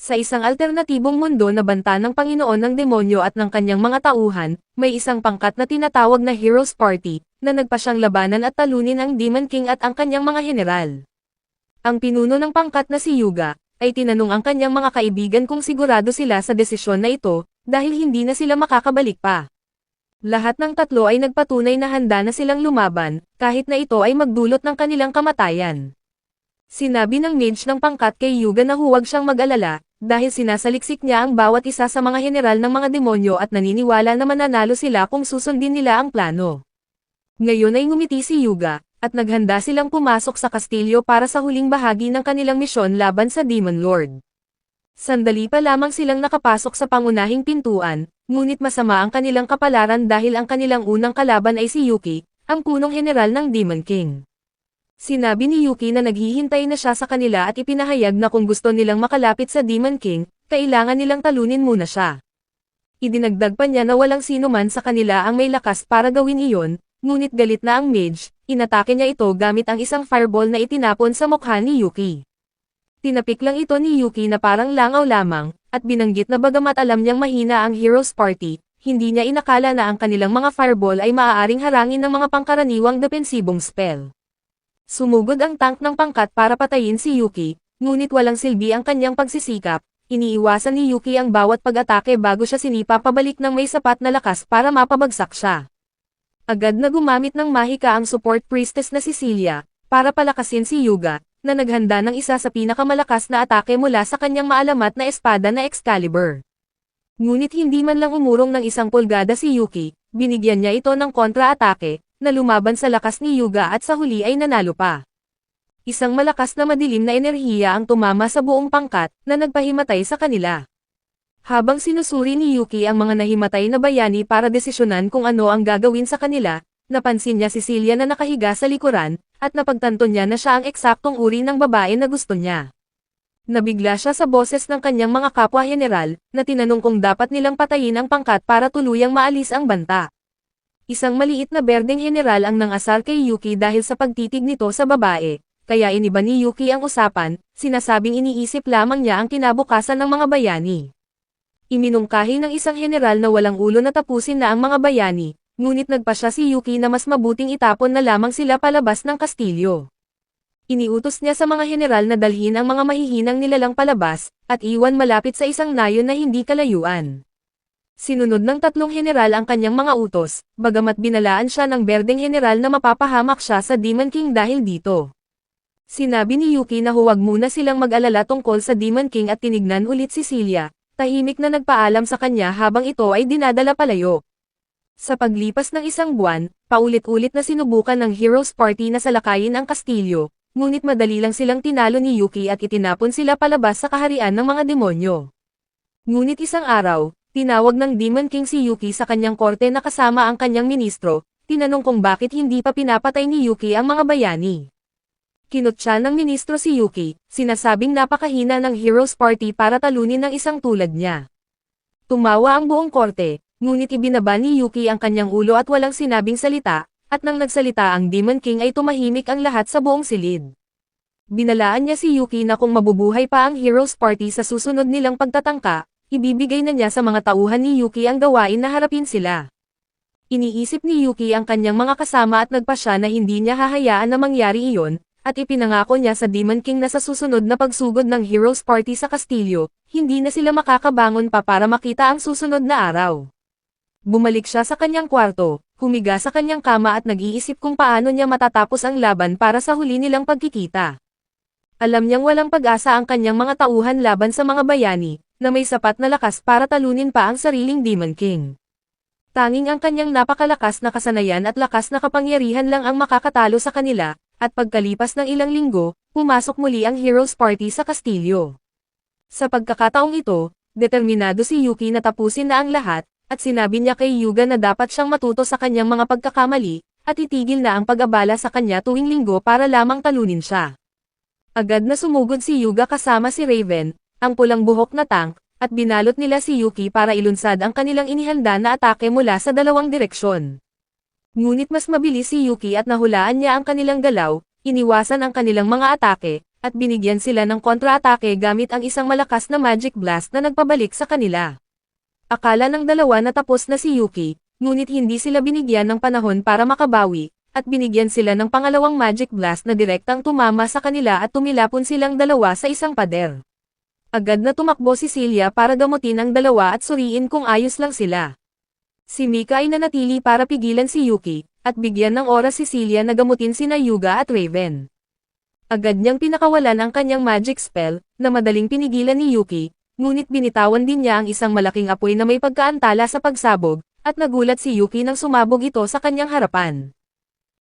Sa isang alternatibong mundo na banta ng Panginoon ng demonyo at ng kanyang mga tauhan, may isang pangkat na tinatawag na Heroes Party, na nagpa siyang labanan at talunin ang Demon King at ang kanyang mga general. Ang pinuno ng pangkat na si Yuga, ay tinanong ang kanyang mga kaibigan kung sigurado sila sa desisyon na ito, dahil hindi na sila makakabalik pa. Lahat ng tatlo ay nagpatunay na handa na silang lumaban, kahit na ito ay magdulot ng kanilang kamatayan. Sinabi ng mage ng pangkat kay Yuga na huwag siyang mag-alala, dahil sinasaliksik niya ang bawat isa sa mga general ng mga demonyo at naniniwala na mananalo sila kung susundin nila ang plano. Ngayon ay ngumiti si Yuga, at naghanda silang pumasok sa kastilyo para sa huling bahagi ng kanilang misyon laban sa Demon Lord. Sandali pa lamang silang nakapasok sa pangunahing pintuan, ngunit masama ang kanilang kapalaran dahil ang kanilang unang kalaban ay si Yuki, ang punong general ng Demon King. Sinabi ni Yuki na naghihintay na siya sa kanila at ipinahayag na kung gusto nilang makalapit sa Demon King, kailangan nilang talunin muna siya. Idinagdag pa niya na walang sino man sa kanila ang may lakas para gawin iyon, ngunit galit na ang mage, inatake niya ito gamit ang isang fireball na itinapon sa mukha ni Yuki. Tinapik lang ito ni Yuki na parang langaw lamang, at binanggit na bagamat alam niyang mahina ang Heroes Party, hindi niya inakala na ang kanilang mga fireball ay maaaring harangin ng mga pangkaraniwang depensibong spell. Sumugod ang tank ng pangkat para patayin si Yuki, ngunit walang silbi ang kanyang pagsisikap, iniiwasan ni Yuki ang bawat pag-atake bago siya sinipa pabalik ng may sapat na lakas para mapabagsak siya. Agad na gumamit ng mahika ang support priestess na Cecilia, para palakasin si Yuga, na naghanda ng isa sa pinakamalakas na atake mula sa kanyang maalamat na espada na Excalibur. Ngunit hindi man lang umurong ng 1 pulgada si Yuki, binigyan niya ito ng kontra-atake, na lumaban sa lakas ni Yuga at sa huli ay nanalo pa. Isang malakas na madilim na enerhiya ang tumama sa buong pangkat, na nagpahimatay sa kanila. Habang sinusuri ni Yuki ang mga nahimatay na bayani para desisyonan kung ano ang gagawin sa kanila, napansin niya si Celia na nakahiga sa likuran, at napagtanto niya na siya ang eksaktong uri ng babae na gusto niya. Nabigla siya sa boses ng kanyang mga kapwa-general, na tinanong kung dapat nilang patayin ang pangkat para tuluyang maalis ang banta. Isang maliit na berdeng general ang nangasar kay Yuki dahil sa pagtitig nito sa babae, kaya iniba ni Yuki ang usapan, sinasabing iniisip lamang niya ang kinabukasan ng mga bayani. Iminungkahi ng isang general na walang ulo na tapusin na ang mga bayani, ngunit nagpa siya si Yuki na mas mabuting itapon na lamang sila palabas ng kastilyo. Iniutos niya sa mga general na dalhin ang mga mahihinang nilalang palabas, at iwan malapit sa isang nayon na hindi kalayuan. Sinunod ng 3 general ang kanyang mga utos, bagamat binalaan siya ng berdeng general na mapapahamak siya sa Demon King dahil dito. Sinabi ni Yuki na huwag muna silang mag-alala tungkol sa Demon King at tinignan ulit si Celia, tahimik na nagpaalam sa kanya habang ito ay dinadala palayo. Sa paglipas ng 1 buwan, paulit-ulit na sinubukan ng Heroes Party na salakayin ang kastilyo, ngunit madali lang silang tinalo ni Yuki at itinapon sila palabas sa kaharian ng mga demonyo. Ngunit isang araw, tinawag ng Demon King si Yuki sa kanyang korte na kasama ang kanyang ministro, tinanong kung bakit hindi pa pinapatay ni Yuki ang mga bayani. Kinutya ng ministro si Yuki, sinasabing napakahina ng Heroes Party para talunin ng isang tulad niya. Tumawa ang buong korte, ngunit ibinaba ni Yuki ang kanyang ulo at walang sinabing salita, at nang nagsalita ang Demon King ay tumahimik ang lahat sa buong silid. Binalaan niya si Yuki na kung mabubuhay pa ang Heroes Party sa susunod nilang pagtatangka, ibibigay na niya sa mga tauhan ni Yuki ang gawain na harapin sila. Iniisip ni Yuki ang kanyang mga kasama at nagpasya na hindi niya hahayaan na mangyari iyon, at ipinangako niya sa Demon King na sa susunod na pagsugod ng Heroes Party sa kastilyo, hindi na sila makakabangon pa para makita ang susunod na araw. Bumalik siya sa kanyang kwarto, humiga sa kanyang kama at nag-iisip kung paano niya matatapos ang laban para sa huli nilang pagkikita. Alam niyang walang pag-asa ang kanyang mga tauhan laban sa mga bayani, na may sapat na lakas para talunin pa ang sariling Demon King. Tanging ang kanyang napakalakas na kasanayan at lakas na kapangyarihan lang ang makakatalo sa kanila, at pagkalipas ng ilang linggo, pumasok muli ang Heroes Party sa kastilyo. Sa pagkakataong ito, determinado si Yuki na tapusin na ang lahat, at sinabi niya kay Yuga na dapat siyang matuto sa kanyang mga pagkakamali, at itigil na ang pag-abala sa kanya tuwing linggo para lamang talunin siya. Agad na sumugod si Yuga kasama si Raven, ang pulang buhok na tank, at binalot nila si Yuki para ilunsad ang kanilang inihanda na atake mula sa 2 direksyon. Ngunit mas mabilis si Yuki at nahulaan niya ang kanilang galaw, iniwasan ang kanilang mga atake, at binigyan sila ng kontra-atake gamit ang isang malakas na Magic Blast na nagpabalik sa kanila. Akala ng dalawa na tapos na si Yuki, ngunit hindi sila binigyan ng panahon para makabawi, at binigyan sila ng pangalawang Magic Blast na direktang tumama sa kanila at tumilapon silang dalawa sa isang pader. Agad na tumakbo si Celia para gamutin ang dalawa at suriin kung ayos lang sila. Si Mika ay nanatili para pigilan si Yuki, at bigyan ng oras si Celia na gamutin sina Hyuga at Raven. Agad niyang pinakawalan ang kanyang magic spell, na madaling pinigilan ni Yuki, ngunit binitawan din niya ang isang malaking apoy na may pagkaantala sa pagsabog, at nagulat si Yuki nang sumabog ito sa kanyang harapan.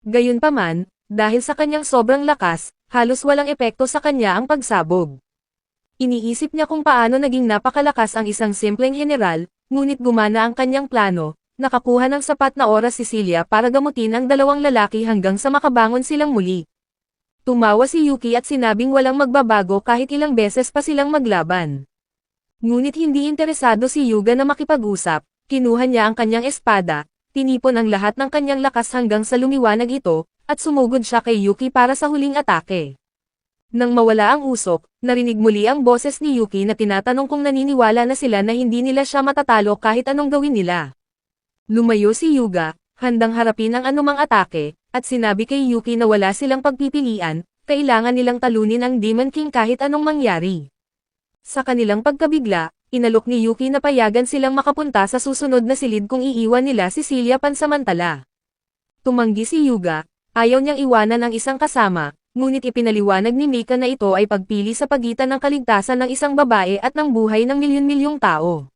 Gayunpaman, dahil sa kanyang sobrang lakas, halos walang epekto sa kanya ang pagsabog. Iniisip niya kung paano naging napakalakas ang isang simpleng general, ngunit gumana ang kanyang plano, nakakuha ng sapat na oras si Celia para gamutin ang dalawang lalaki hanggang sa makabangon silang muli. Tumawa si Yuki at sinabing walang magbabago kahit ilang beses pa silang maglaban. Ngunit hindi interesado si Hyuga na makipag-usap, kinuha niya ang kanyang espada, tinipon ang lahat ng kanyang lakas hanggang sa lumiwanag ito, at sumugod siya kay Yuki para sa huling atake. Nang mawala ang usok, narinig muli ang boses ni Yuki na tinatanong kung naniniwala na sila na hindi nila siya matatalo kahit anong gawin nila. Lumayo si Hyuga, handang harapin ang anumang atake, at sinabi kay Yuki na wala silang pagpipilian, kailangan nilang talunin ang Demon King kahit anong mangyari. Sa kanilang pagkabigla, inalok ni Yuki na payagan silang makapunta sa susunod na silid kung iiwan nila si Celia pansamantala. Tumanggi si Hyuga, ayaw niyang iwanan ang isang kasama, ngunit ipinaliwanag ni Mika na ito ay pagpili sa pagitan ng kaligtasan ng isang babae at ng buhay ng milyon-milyong tao.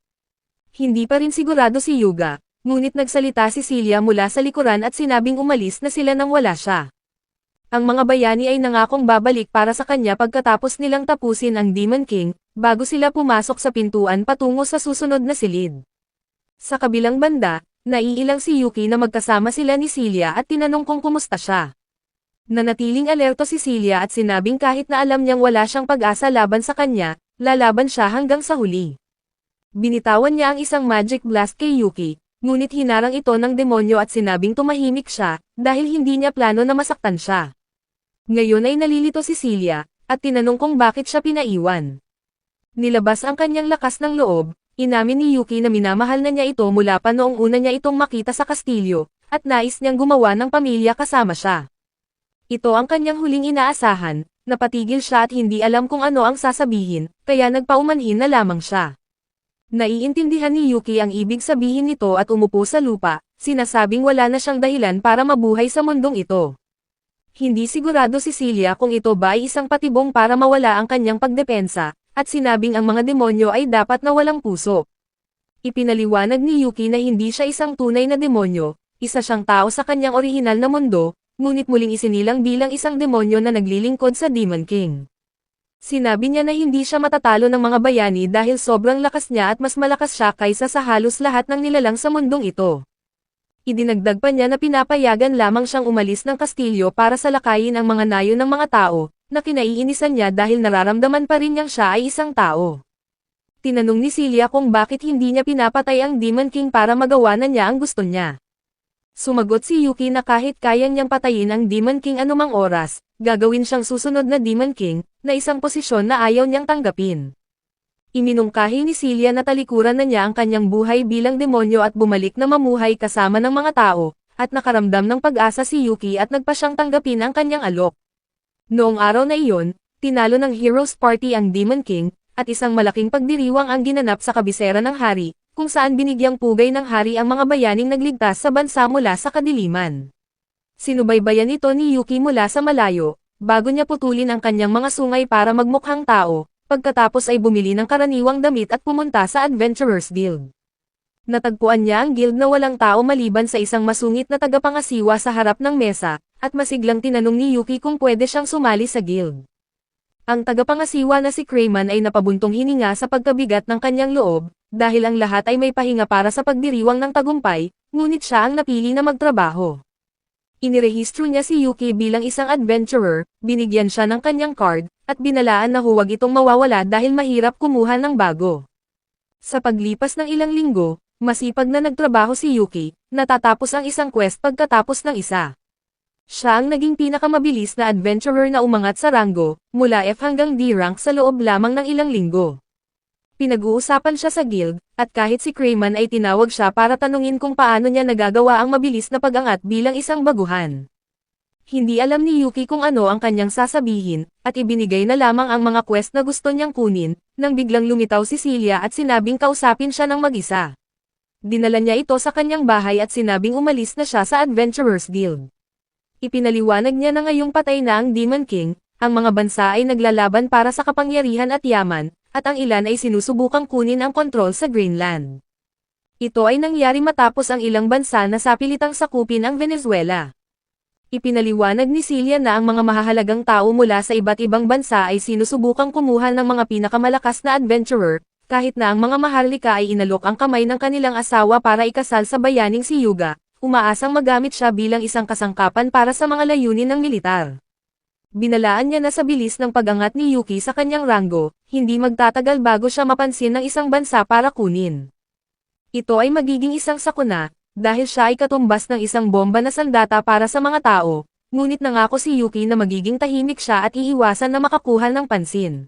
Hindi pa rin sigurado si Hyuga, ngunit nagsalita si Celia mula sa likuran at sinabing umalis na sila nang wala siya. Ang mga bayani ay nangakong babalik para sa kanya pagkatapos nilang tapusin ang Demon King, bago sila pumasok sa pintuan patungo sa susunod na silid. Sa kabilang banda, naiilang si Yuki na magkasama sila ni Celia at tinanong kung kumusta siya. Nanatiling alerto si Celia at sinabing kahit na alam niyang wala siyang pag-asa laban sa kanya, lalaban siya hanggang sa huli. Binitawan niya ang isang Magic Blast kay Yuki, ngunit hinarang ito ng demonyo at sinabing tumahimik siya, dahil hindi niya plano na masaktan siya. Ngayon ay nalilito si Celia, at tinanong kung bakit siya pinaiwan. Nilabas ang kanyang lakas ng loob, inamin ni Yuki na minamahal na niya ito mula pa noong una niya itong makita sa kastilyo, at nais niyang gumawa ng pamilya kasama siya. Ito ang kanyang huling inaasahan, napatigil siya at hindi alam kung ano ang sasabihin, kaya nagpaumanhin na lamang siya. Naiintindihan ni Yuki ang ibig sabihin nito at umupo sa lupa, sinasabing wala na siyang dahilan para mabuhay sa mundong ito. Hindi sigurado si Celia kung ito ba ay isang patibong para mawala ang kanyang pagdepensa, at sinabing ang mga demonyo ay dapat na walang puso. Ipinaliwanag ni Yuki na hindi siya isang tunay na demonyo, isa siyang tao sa kanyang orihinal na mundo, ngunit muling isinilang bilang isang demonyo na naglilingkod sa Demon King. Sinabi niya na hindi siya matatalo ng mga bayani dahil sobrang lakas niya at mas malakas siya kaysa sa halos lahat ng nilalang sa mundong ito. Idinagdag pa niya na pinapayagan lamang siyang umalis ng kastilyo para salakayin ang mga nayo ng mga tao, na kinaiinisan niya dahil nararamdaman pa rin niyang siya ay isang tao. Tinanong ni Celia kung bakit hindi niya pinapatay ang Demon King para magawa na niya ang gusto niya. Sumagot si Yuki na kahit kayang niyang patayin ang Demon King anumang oras, gagawin siyang susunod na Demon King, na isang posisyon na ayaw niyang tanggapin. Iminungkahi ni Celia na talikuran na niya ang kanyang buhay bilang demonyo at bumalik na mamuhay kasama ng mga tao, at nakaramdam ng pag-asa si Yuki at nagpa siyang tanggapin ang kanyang alok. Noong araw na iyon, tinalo ng Heroes Party ang Demon King, at isang malaking pagdiriwang ang ginanap sa kabisera ng hari, kung saan binigyang pugay ng hari ang mga bayaning nagligtas sa bansa mula sa kadiliman. Sinubaybayan ito ni Yuki mula sa malayo, bago niya putulin ang kanyang mga sungay para magmukhang tao, pagkatapos ay bumili ng karaniwang damit at pumunta sa Adventurers Guild. Natagpuan niya ang guild na walang tao maliban sa isang masungit na tagapangasiwa sa harap ng mesa, at masiglang tinanong ni Yuki kung pwede siyang sumali sa guild. Ang tagapangasiwa na si Crayman ay napabuntong hininga sa pagkabigat ng kanyang loob, dahil ang lahat ay may pahinga para sa pagdiriwang ng tagumpay, ngunit siya ang napili na magtrabaho. Inirehistro niya si Yuki bilang isang adventurer, binigyan siya ng kanyang card, at binalaan na huwag itong mawawala dahil mahirap kumuha ng bago. Sa paglipas ng ilang linggo, masipag na nagtrabaho si Yuki, natatapos ang isang quest pagkatapos ng isa. Siya ang naging pinakamabilis na adventurer na umangat sa ranggo, mula F hanggang D rank sa loob lamang ng ilang linggo. Pinag-uusapan siya sa guild, at kahit si Crayman ay tinawag siya para tanungin kung paano niya nagagawa ang mabilis na pag-angat bilang isang baguhan. Hindi alam ni Yuki kung ano ang kanyang sasabihin, at ibinigay na lamang ang mga quest na gusto niyang kunin, nang biglang lumitaw si Celia at sinabing kausapin siya ng mag-isa. Dinala niya ito sa kanyang bahay at sinabing umalis na siya sa Adventurers Guild. Ipinaliwanag niya na ngayong patay na ang Demon King, ang mga bansa ay naglalaban para sa kapangyarihan at yaman, at ang ilan ay sinusubukang kunin ang kontrol sa Greenland. Ito ay nangyari matapos ang ilang bansa na sapilitang sakupin ang Venezuela. Ipinaliwanag ni Celia na ang mga mahahalagang tao mula sa iba't ibang bansa ay sinusubukang kumuha ng mga pinakamalakas na adventurer, kahit na ang mga maharlika ay inalok ang kamay ng kanilang asawa para ikasal sa bayaning si Yuga, umaasang magamit siya bilang isang kasangkapan para sa mga layunin ng militar. Binalaan niya na sa bilis ng pag-angat ni Yuki sa kanyang ranggo, hindi magtatagal bago siya mapansin ng isang bansa para kunin. Ito ay magiging isang sakuna, dahil siya ay katumbas ng isang bomba na sandata para sa mga tao, ngunit nangako si Yuki na magiging tahimik siya at iiwasan na makakuha ng pansin.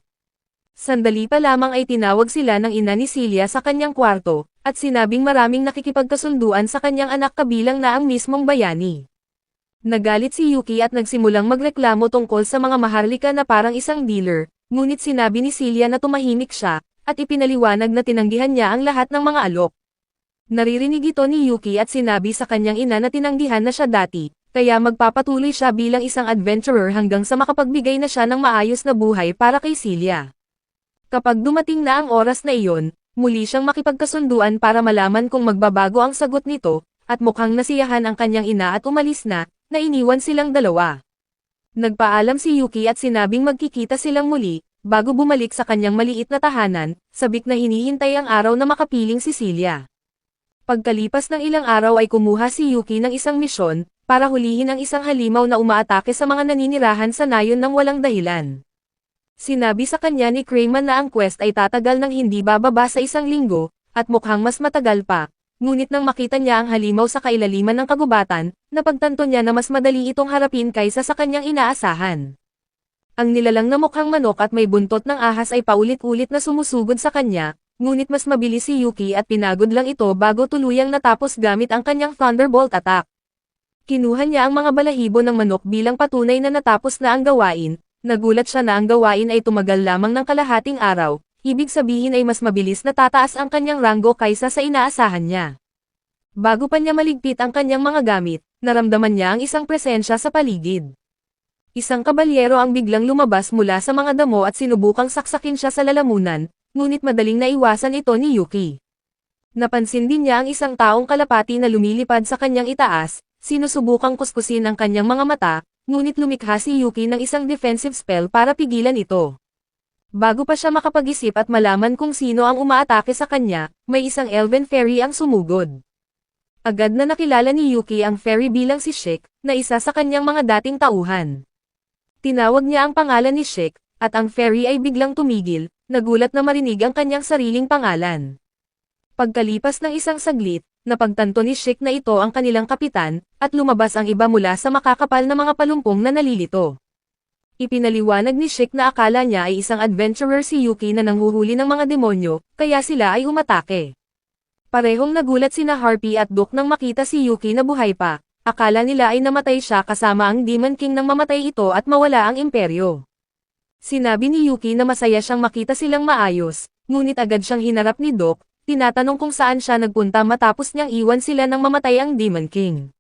Sandali pa lamang ay tinawag sila ng ina ni Celia sa kanyang kwarto, at sinabing maraming nakikipagkasunduan sa kanyang anak kabilang na ang mismong bayani. Nagalit si Yuki at nagsimulang magreklamo tungkol sa mga maharlika na parang isang dealer, ngunit sinabi ni Celia na tumahimik siya, at ipinaliwanag na tinanggihan niya ang lahat ng mga alok. Naririnig ito ni Yuki at sinabi sa kanyang ina na tinanggihan na siya dati, kaya magpapatuloy siya bilang isang adventurer hanggang sa makapagbigay na siya ng maayos na buhay para kay Celia. Kapag dumating na ang oras na iyon, muli siyang makipagkasunduan para malaman kung magbabago ang sagot nito, at mukhang nasiyahan ang kanyang ina at umalis na iniwan silang dalawa. Nagpaalam si Yuki at sinabing magkikita silang muli, bago bumalik sa kanyang maliit na tahanan, sabik na hinihintay ang araw na makapiling si Celia. Pagkalipas ng ilang araw ay kumuha si Yuki ng isang misyon, para hulihin ang isang halimaw na umaatake sa mga naninirahan sa nayon ng walang dahilan. Sinabi sa kanya ni Crayman na ang quest ay tatagal ng hindi bababa sa isang linggo, at mukhang mas matagal pa. Ngunit nang makita niya ang halimaw sa kailaliman ng kagubatan, napagtanto niya na mas madali itong harapin kaysa sa kanyang inaasahan. Ang nilalang na mukhang manok at may buntot ng ahas ay paulit-ulit na sumusugod sa kanya, ngunit mas mabilis si Yuki at pinagod lang ito bago tuluyang natapos gamit ang kanyang Thunderbolt attack. Kinuha niya ang mga balahibo ng manok bilang patunay na natapos na ang gawain, nagulat siya na ang gawain ay tumagal lamang ng kalahating araw. Ibig sabihin ay mas mabilis na tataas ang kanyang ranggo kaysa sa inaasahan niya. Bago pa niya maligpit ang kanyang mga gamit, naramdaman niya ang isang presensya sa paligid. Isang kabalyero ang biglang lumabas mula sa mga damo at sinubukang saksakin siya sa lalamunan, ngunit madaling naiwasan ito ni Yuki. Napansin din niya ang isang taong kalapati na lumilipad sa kanyang itaas, sinusubukang kuskusin ang kanyang mga mata, ngunit lumikha si Yuki ng isang defensive spell para pigilan ito. Bago pa siya makapag-isip at malaman kung sino ang umaatake sa kanya, may isang elven fairy ang sumugod. Agad na nakilala ni Yuki ang fairy bilang si Shik, na isa sa kanyang mga dating tauhan. Tinawag niya ang pangalan ni Shik, at ang fairy ay biglang tumigil, nagulat na marinig ang kanyang sariling pangalan. Pagkalipas ng isang saglit, napagtanto ni Shik na ito ang kanilang kapitan, at lumabas ang iba mula sa makakapal na mga palumpong na nalilito. Ipinaliwanag ni Shik na akala niya ay isang adventurer si Yuki na nanghuhuli ng mga demonyo, kaya sila ay umatake. Parehong nagulat sina Harpy at Duke nang makita si Yuki na buhay pa, akala nila ay namatay siya kasama ang Demon King nang mamatay ito at mawala ang imperyo. Sinabi ni Yuki na masaya siyang makita silang maayos, ngunit agad siyang hinarap ni Duke, tinatanong kung saan siya nagpunta matapos niyang iwan sila nang mamatay ang Demon King.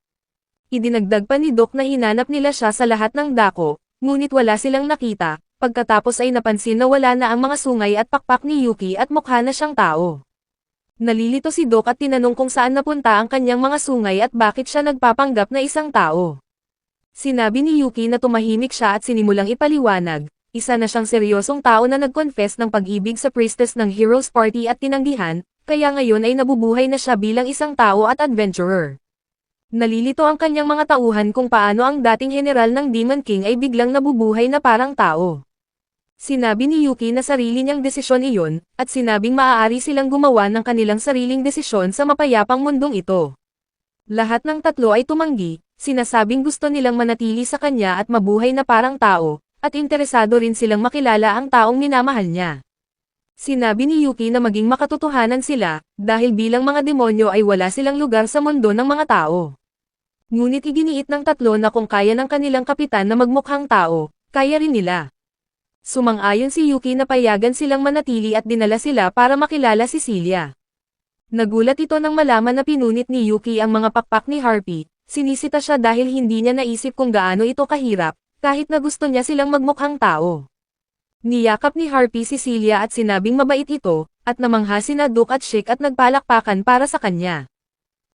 Idinagdag pa ni Duke na hinanap nila siya sa lahat ng dako, ngunit wala silang nakita, pagkatapos ay napansin na wala na ang mga sungay at pakpak ni Yuki at mukha na siyang tao. Nalilito si Duke at tinanong kung saan napunta ang kanyang mga sungay at bakit siya nagpapanggap na isang tao. Sinabi ni Yuki na tumahimik siya at sinimulang ipaliwanag, isa na siyang seryosong tao na nag-confess ng pag-ibig sa priestess ng Heroes Party at tinanggihan, kaya ngayon ay nabubuhay na siya bilang isang tao at adventurer. Nalilito ang kanyang mga tauhan kung paano ang dating general ng Demon King ay biglang nabubuhay na parang tao. Sinabi ni Yuki na sarili niyang desisyon iyon, at sinabing maaari silang gumawa ng kanilang sariling desisyon sa mapayapang mundong ito. Lahat ng tatlo ay tumanggi, sinasabing gusto nilang manatili sa kanya at mabuhay na parang tao, at interesado rin silang makilala ang taong minamahal niya. Sinabi ni Yuki na maging makatotohanan sila, dahil bilang mga demonyo ay wala silang lugar sa mundo ng mga tao. Ngunit iginiit ng tatlo na kung kaya ng kanilang kapitan na magmukhang tao, kaya rin nila. Sumang-ayon si Yuki na payagan silang manatili at dinala sila para makilala si Celia. Nagulat ito nang malaman na pinunit ni Yuki ang mga pakpak ni Harpy, sinisita siya dahil hindi niya naisip kung gaano ito kahirap, kahit na gusto niya silang magmukhang tao. Niyakap ni Harpy si Celia at sinabing mabait ito, at namangha sina Duke at Chick at nagpalakpakan para sa kanya.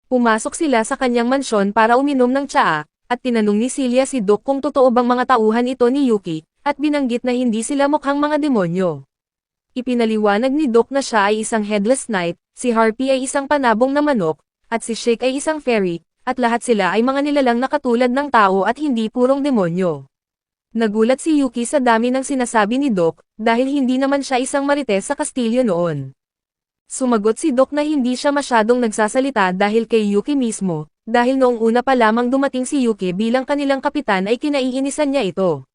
Pumasok sila sa kanyang mansyon para uminom ng tsaa, at tinanong ni Celia si Duke kung totoo bang mga tauhan ito ni Yuki, at binanggit na hindi sila mukhang mga demonyo. Ipinaliwanag ni Duke na siya ay isang headless knight, si Harpy ay isang panabong na manok, at si Chick ay isang fairy, at lahat sila ay mga nilalang na katulad ng tao at hindi purong demonyo. Nagulat si Yuki sa dami ng sinasabi ni Duke, dahil hindi naman siya isang marites sa kastilyo noon. Sumagot si Duke na hindi siya masyadong nagsasalita dahil kay Yuki mismo, dahil noong una pa lamang dumating si Yuki bilang kanilang kapitan ay kinaiinisan niya ito.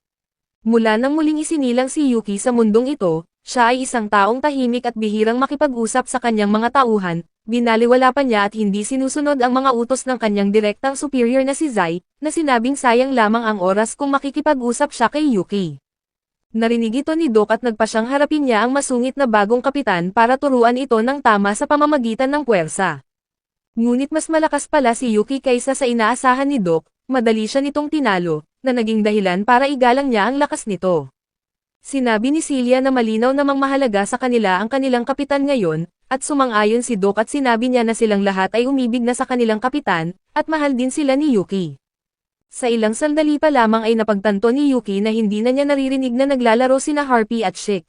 Mula nang muling isinilang si Yuki sa mundong ito, siya ay isang taong tahimik at bihirang makipag-usap sa kanyang mga tauhan, binaliwala pa niya at hindi sinusunod ang mga utos ng kanyang direktang superior na si Zai, na sinabing sayang lamang ang oras kung makikipag-usap siya kay Yuki. Narinig ito ni Duke at nagpa siyang harapin niya ang masungit na bagong kapitan para turuan ito ng tama sa pamamagitan ng puwersa. Ngunit mas malakas pala si Yuki kaysa sa inaasahan ni Duke, madali siya nitong tinalo, na naging dahilan para igalang niya ang lakas nito. Sinabi ni Celia na malinaw namang mahalaga sa kanila ang kanilang kapitan ngayon, at sumang-ayon si Duke at sinabi niya na silang lahat ay umibig na sa kanilang kapitan, at mahal din sila ni Yuki. Sa ilang sandali pa lamang ay napagtanto ni Yuki na hindi na niya naririnig na naglalaro sina Harpy at Chick.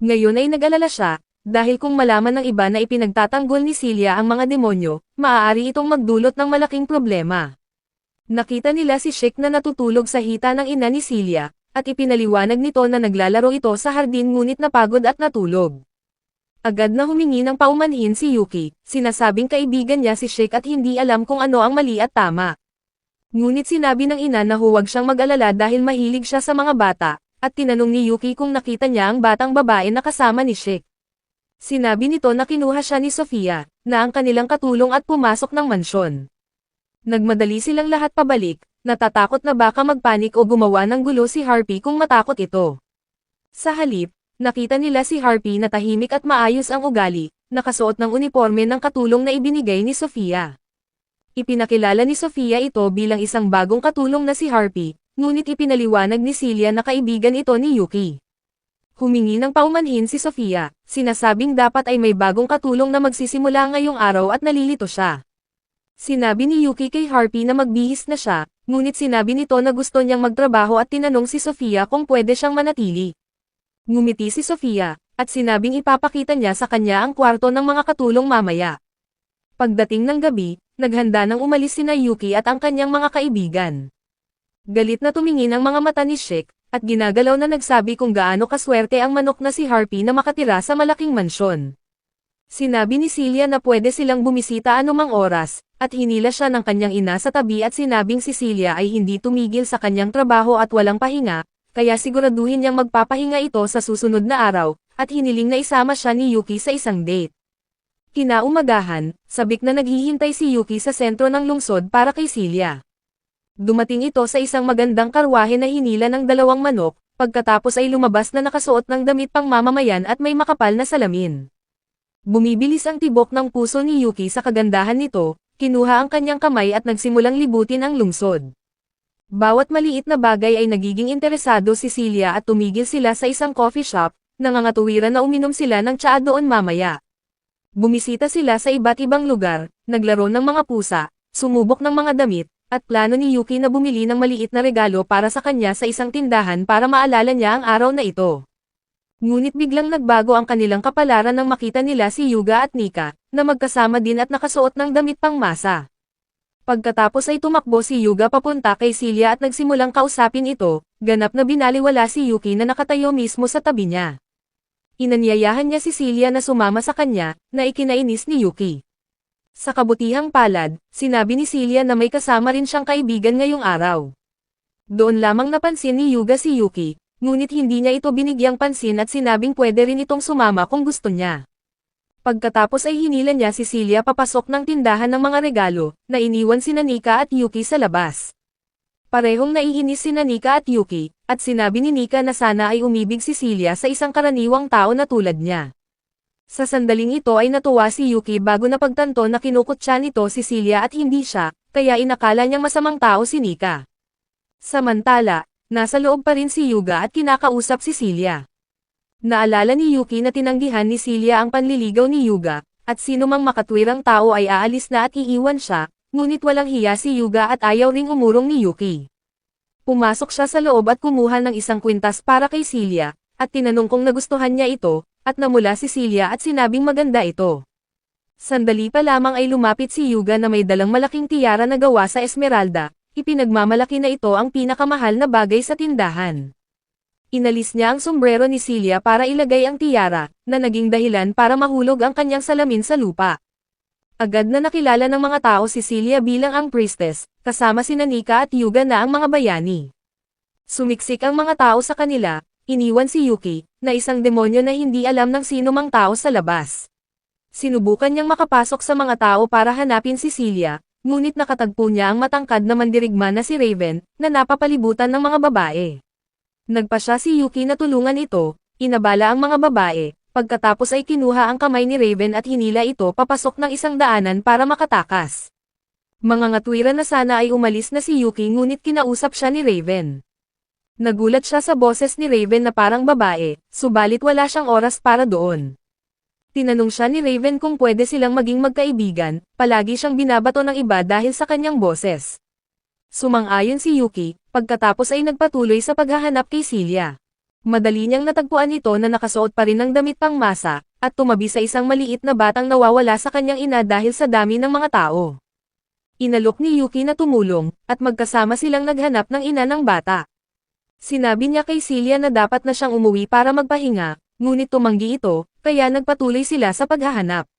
Ngayon ay nag-alala siya, dahil kung malaman ng iba na ipinagtatanggol ni Celia ang mga demonyo, maaari itong magdulot ng malaking problema. Nakita nila si Chick na natutulog sa hita ng ina ni Celia, at ipinaliwanag nito na naglalaro ito sa hardin ngunit napagod at natulog. Agad na humingi ng paumanhin si Yuki, sinasabing kaibigan niya si Chick at hindi alam kung ano ang mali at tama. Ngunit sinabi ng ina na huwag siyang mag-alala dahil mahilig siya sa mga bata, at tinanong ni Yuki kung nakita niya ang batang babae na kasama ni Chick. Sinabi nito na kinuha siya ni Sofia, na ang kanilang katulong at pumasok ng mansyon. Nagmadali silang lahat pabalik, natatakot na baka magpanik o gumawa ng gulo si Harpy kung matakot ito. Sa halip, nakita nila si Harpy na tahimik at maayos ang ugali, nakasuot ng uniforme ng katulong na ibinigay ni Sofia. Ipinakilala ni Sofia ito bilang isang bagong katulong na si Harpy, ngunit ipinaliwanag ni Celia na kaibigan ito ni Yuki. Humingi ng paumanhin si Sofia, sinasabing dapat ay may bagong katulong na magsisimula ngayong araw at nalilito siya. Sinabi ni Yuki kay Harpy na magbihis na siya, ngunit sinabi nito na gusto niyang magtrabaho at tinanong si Sofia kung pwede siyang manatili. Ngumiti si Sofia, at sinabing ipapakita niya sa kanya ang kwarto ng mga katulong mamaya. Pagdating ng gabi, naghanda nang umalis sina Yuki at ang kanyang mga kaibigan. Galit na tumingin ang mga mata ni Chick, at ginagalaw na nagsabi kung gaano kaswerte ang manok na si Harpy na makatira sa malaking mansyon. Sinabi ni Celia na pwede silang bumisita anumang oras, at hinila siya ng kanyang ina sa tabi at sinabing si Celia ay hindi tumigil sa kanyang trabaho at walang pahinga, kaya siguraduhin niyang magpapahinga ito sa susunod na araw, at hiniling na isama siya ni Yuki sa isang date. Kinaumagahan, sabik na naghihintay si Yuki sa sentro ng lungsod para kay Celia. Dumating ito sa isang magandang karwahe na hinila ng 2 manok, pagkatapos ay lumabas na nakasuot ng damit pang mamamayan at may makapal na salamin. Bumibilis ang tibok ng puso ni Yuki sa kagandahan nito, kinuha ang kanyang kamay at nagsimulang libutin ang lungsod. Bawat maliit na bagay ay nagiging interesado si Celia at tumigil sila sa isang coffee shop, nangangatuwiran na uminom sila ng tsaa doon mamaya. Bumisita sila sa iba't ibang lugar, naglaro ng mga pusa, sumubok ng mga damit, at plano ni Yuki na bumili ng maliit na regalo para sa kanya sa isang tindahan para maalala niya ang araw na ito. Ngunit biglang nagbago ang kanilang kapalaran nang makita nila si Yuga at Nika, na magkasama din at nakasuot ng damit pang masa. Pagkatapos ay tumakbo si Yuga papunta kay Celia at nagsimulang kausapin ito, ganap na binaliwala si Yuki na nakatayo mismo sa tabi niya. Inanyayahan niya si Celia na sumama sa kanya, na ikinainis ni Yuki. Sa kabutihang palad, sinabi ni Celia na may kasama rin siyang kaibigan ngayong araw. Doon lamang napansin ni Yuga si Yuki, ngunit hindi niya ito binigyang pansin at sinabing pwede rin itong sumama kung gusto niya. Pagkatapos ay hinila niya si Celia papasok ng tindahan ng mga regalo, na iniwan sina Nika at Yuki sa labas. Parehong naiinis sina Nika at Yuki, at sinabi ni Nika na sana ay umibig si Celia sa isang karaniwang tao na tulad niya. Sa sandaling ito ay natuwa si Yuki bago napagtanto na kinukutya nito si Celia at hindi siya, kaya inakala niyang masamang tao si Nika. Samantala, nasa loob pa rin si Yuga at kinakausap si Celia. Naalala ni Yuki na tinanggihan ni Celia ang panliligaw ni Yuga, at sino mang makatwirang tao ay aalis na at iiwan siya, ngunit walang hiya si Yuga at ayaw ring umurong ni Yuki. Pumasok siya sa loob at kumuha ng isang kwintas para kay Celia, at tinanong kung nagustuhan niya ito, at namula si Celia at sinabing maganda ito. Sandali pa lamang ay lumapit si Yuga na may dalang malaking tiyara na gawa sa esmeralda, ipinagmamalaki na ito ang pinakamahal na bagay sa tindahan. Inalis niya ang sombrero ni Celia para ilagay ang tiyara, na naging dahilan para mahulog ang kanyang salamin sa lupa. Agad na nakilala ng mga tao si Celia bilang ang priestess, kasama sina Nika at Yuga na ang mga bayani. Sumiksik ang mga tao sa kanila, iniwan si Yuki, na isang demonyo na hindi alam ng sino mang tao sa labas. Sinubukan niyang makapasok sa mga tao para hanapin si Celia, ngunit nakatagpo niya ang matangkad na mandirigma na si Raven, na napapalibutan ng mga babae. Nagpa siya si Yuki na tulungan ito, inabala ang mga babae, pagkatapos ay kinuha ang kamay ni Raven at hinila ito papasok ng isang daanan para makatakas. Mga ngatwiran na sana ay umalis na si Yuki ngunit kinausap siya ni Raven. Nagulat siya sa boses ni Raven na parang babae, subalit wala siyang oras para doon. Tinanong siya ni Raven kung pwede silang maging magkaibigan, palagi siyang binabato ng iba dahil sa kanyang boses. Sumang-ayon si Yuki, pagkatapos ay nagpatuloy sa paghahanap kay Celia. Madali niyang natagpuan ito na nakasuot pa rin ng damit pangmasa, at tumabi sa isang maliit na batang nawawala sa kanyang ina dahil sa dami ng mga tao. Inalok ni Yuki na tumulong, at magkasama silang naghanap ng ina ng bata. Sinabi niya kay Celia na dapat na siyang umuwi para magpahinga, ngunit tumanggi ito, kaya nagpatuloy sila sa paghahanap.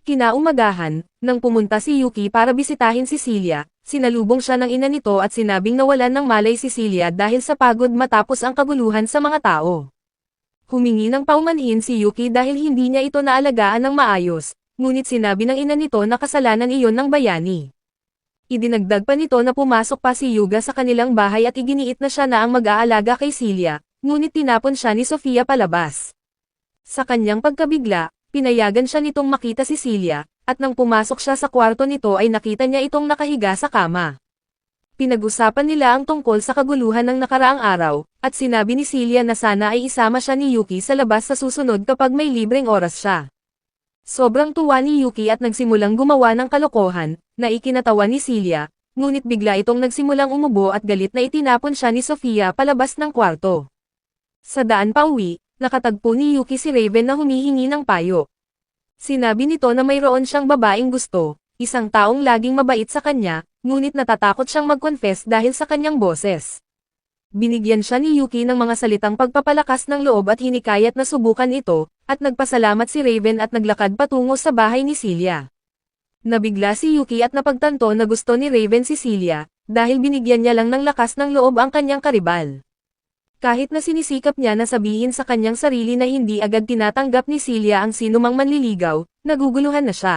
Kinaumagahan, nang pumunta si Yuki para bisitahin si Celia, sinalubong siya ng ina nito at sinabing nawalan ng malay si Celia dahil sa pagod matapos ang kaguluhan sa mga tao. Humingi ng paumanhin si Yuki dahil hindi niya ito naalagaan ng maayos, ngunit sinabi ng ina nito na kasalanan iyon ng bayani. Idinagdag pa nito na pumasok pa si Yuga sa kanilang bahay at iginiit na siya na ang mag-aalaga kay Celia, ngunit tinapon siya ni Sofia palabas. Sa kanyang pagkabigla, pinayagan siya nitong makita si Celia, at nang pumasok siya sa kwarto nito ay nakita niya itong nakahiga sa kama. Pinag-usapan nila ang tungkol sa kaguluhan ng nakaraang araw, at sinabi ni Celia na sana ay isama siya ni Yuki sa labas sa susunod kapag may libreng oras siya. Sobrang tuwa ni Yuki at nagsimulang gumawa ng kalokohan, na ikinatawa ni Celia, ngunit bigla itong nagsimulang umubo at galit na itinapon siya ni Sofia palabas ng kwarto. Sa daan pa uwi, nakatagpo ni Yuki si Raven na humihingi ng payo. Sinabi nito na mayroon siyang babaeng gusto, isang taong laging mabait sa kanya, ngunit natatakot siyang mag-confess dahil sa kanyang boses. Binigyan siya ni Yuki ng mga salitang pagpapalakas ng loob at hinikayat na subukan ito, at nagpasalamat si Raven at naglakad patungo sa bahay ni Celia. Nabigla si Yuki at napagtanto na gusto ni Raven si Celia, dahil binigyan niya lang ng lakas ng loob ang kanyang karibal. Kahit na sinisikap niya na sabihin sa kanyang sarili na hindi agad tinatanggap ni Celia ang sinumang manliligaw, naguguluhan na siya.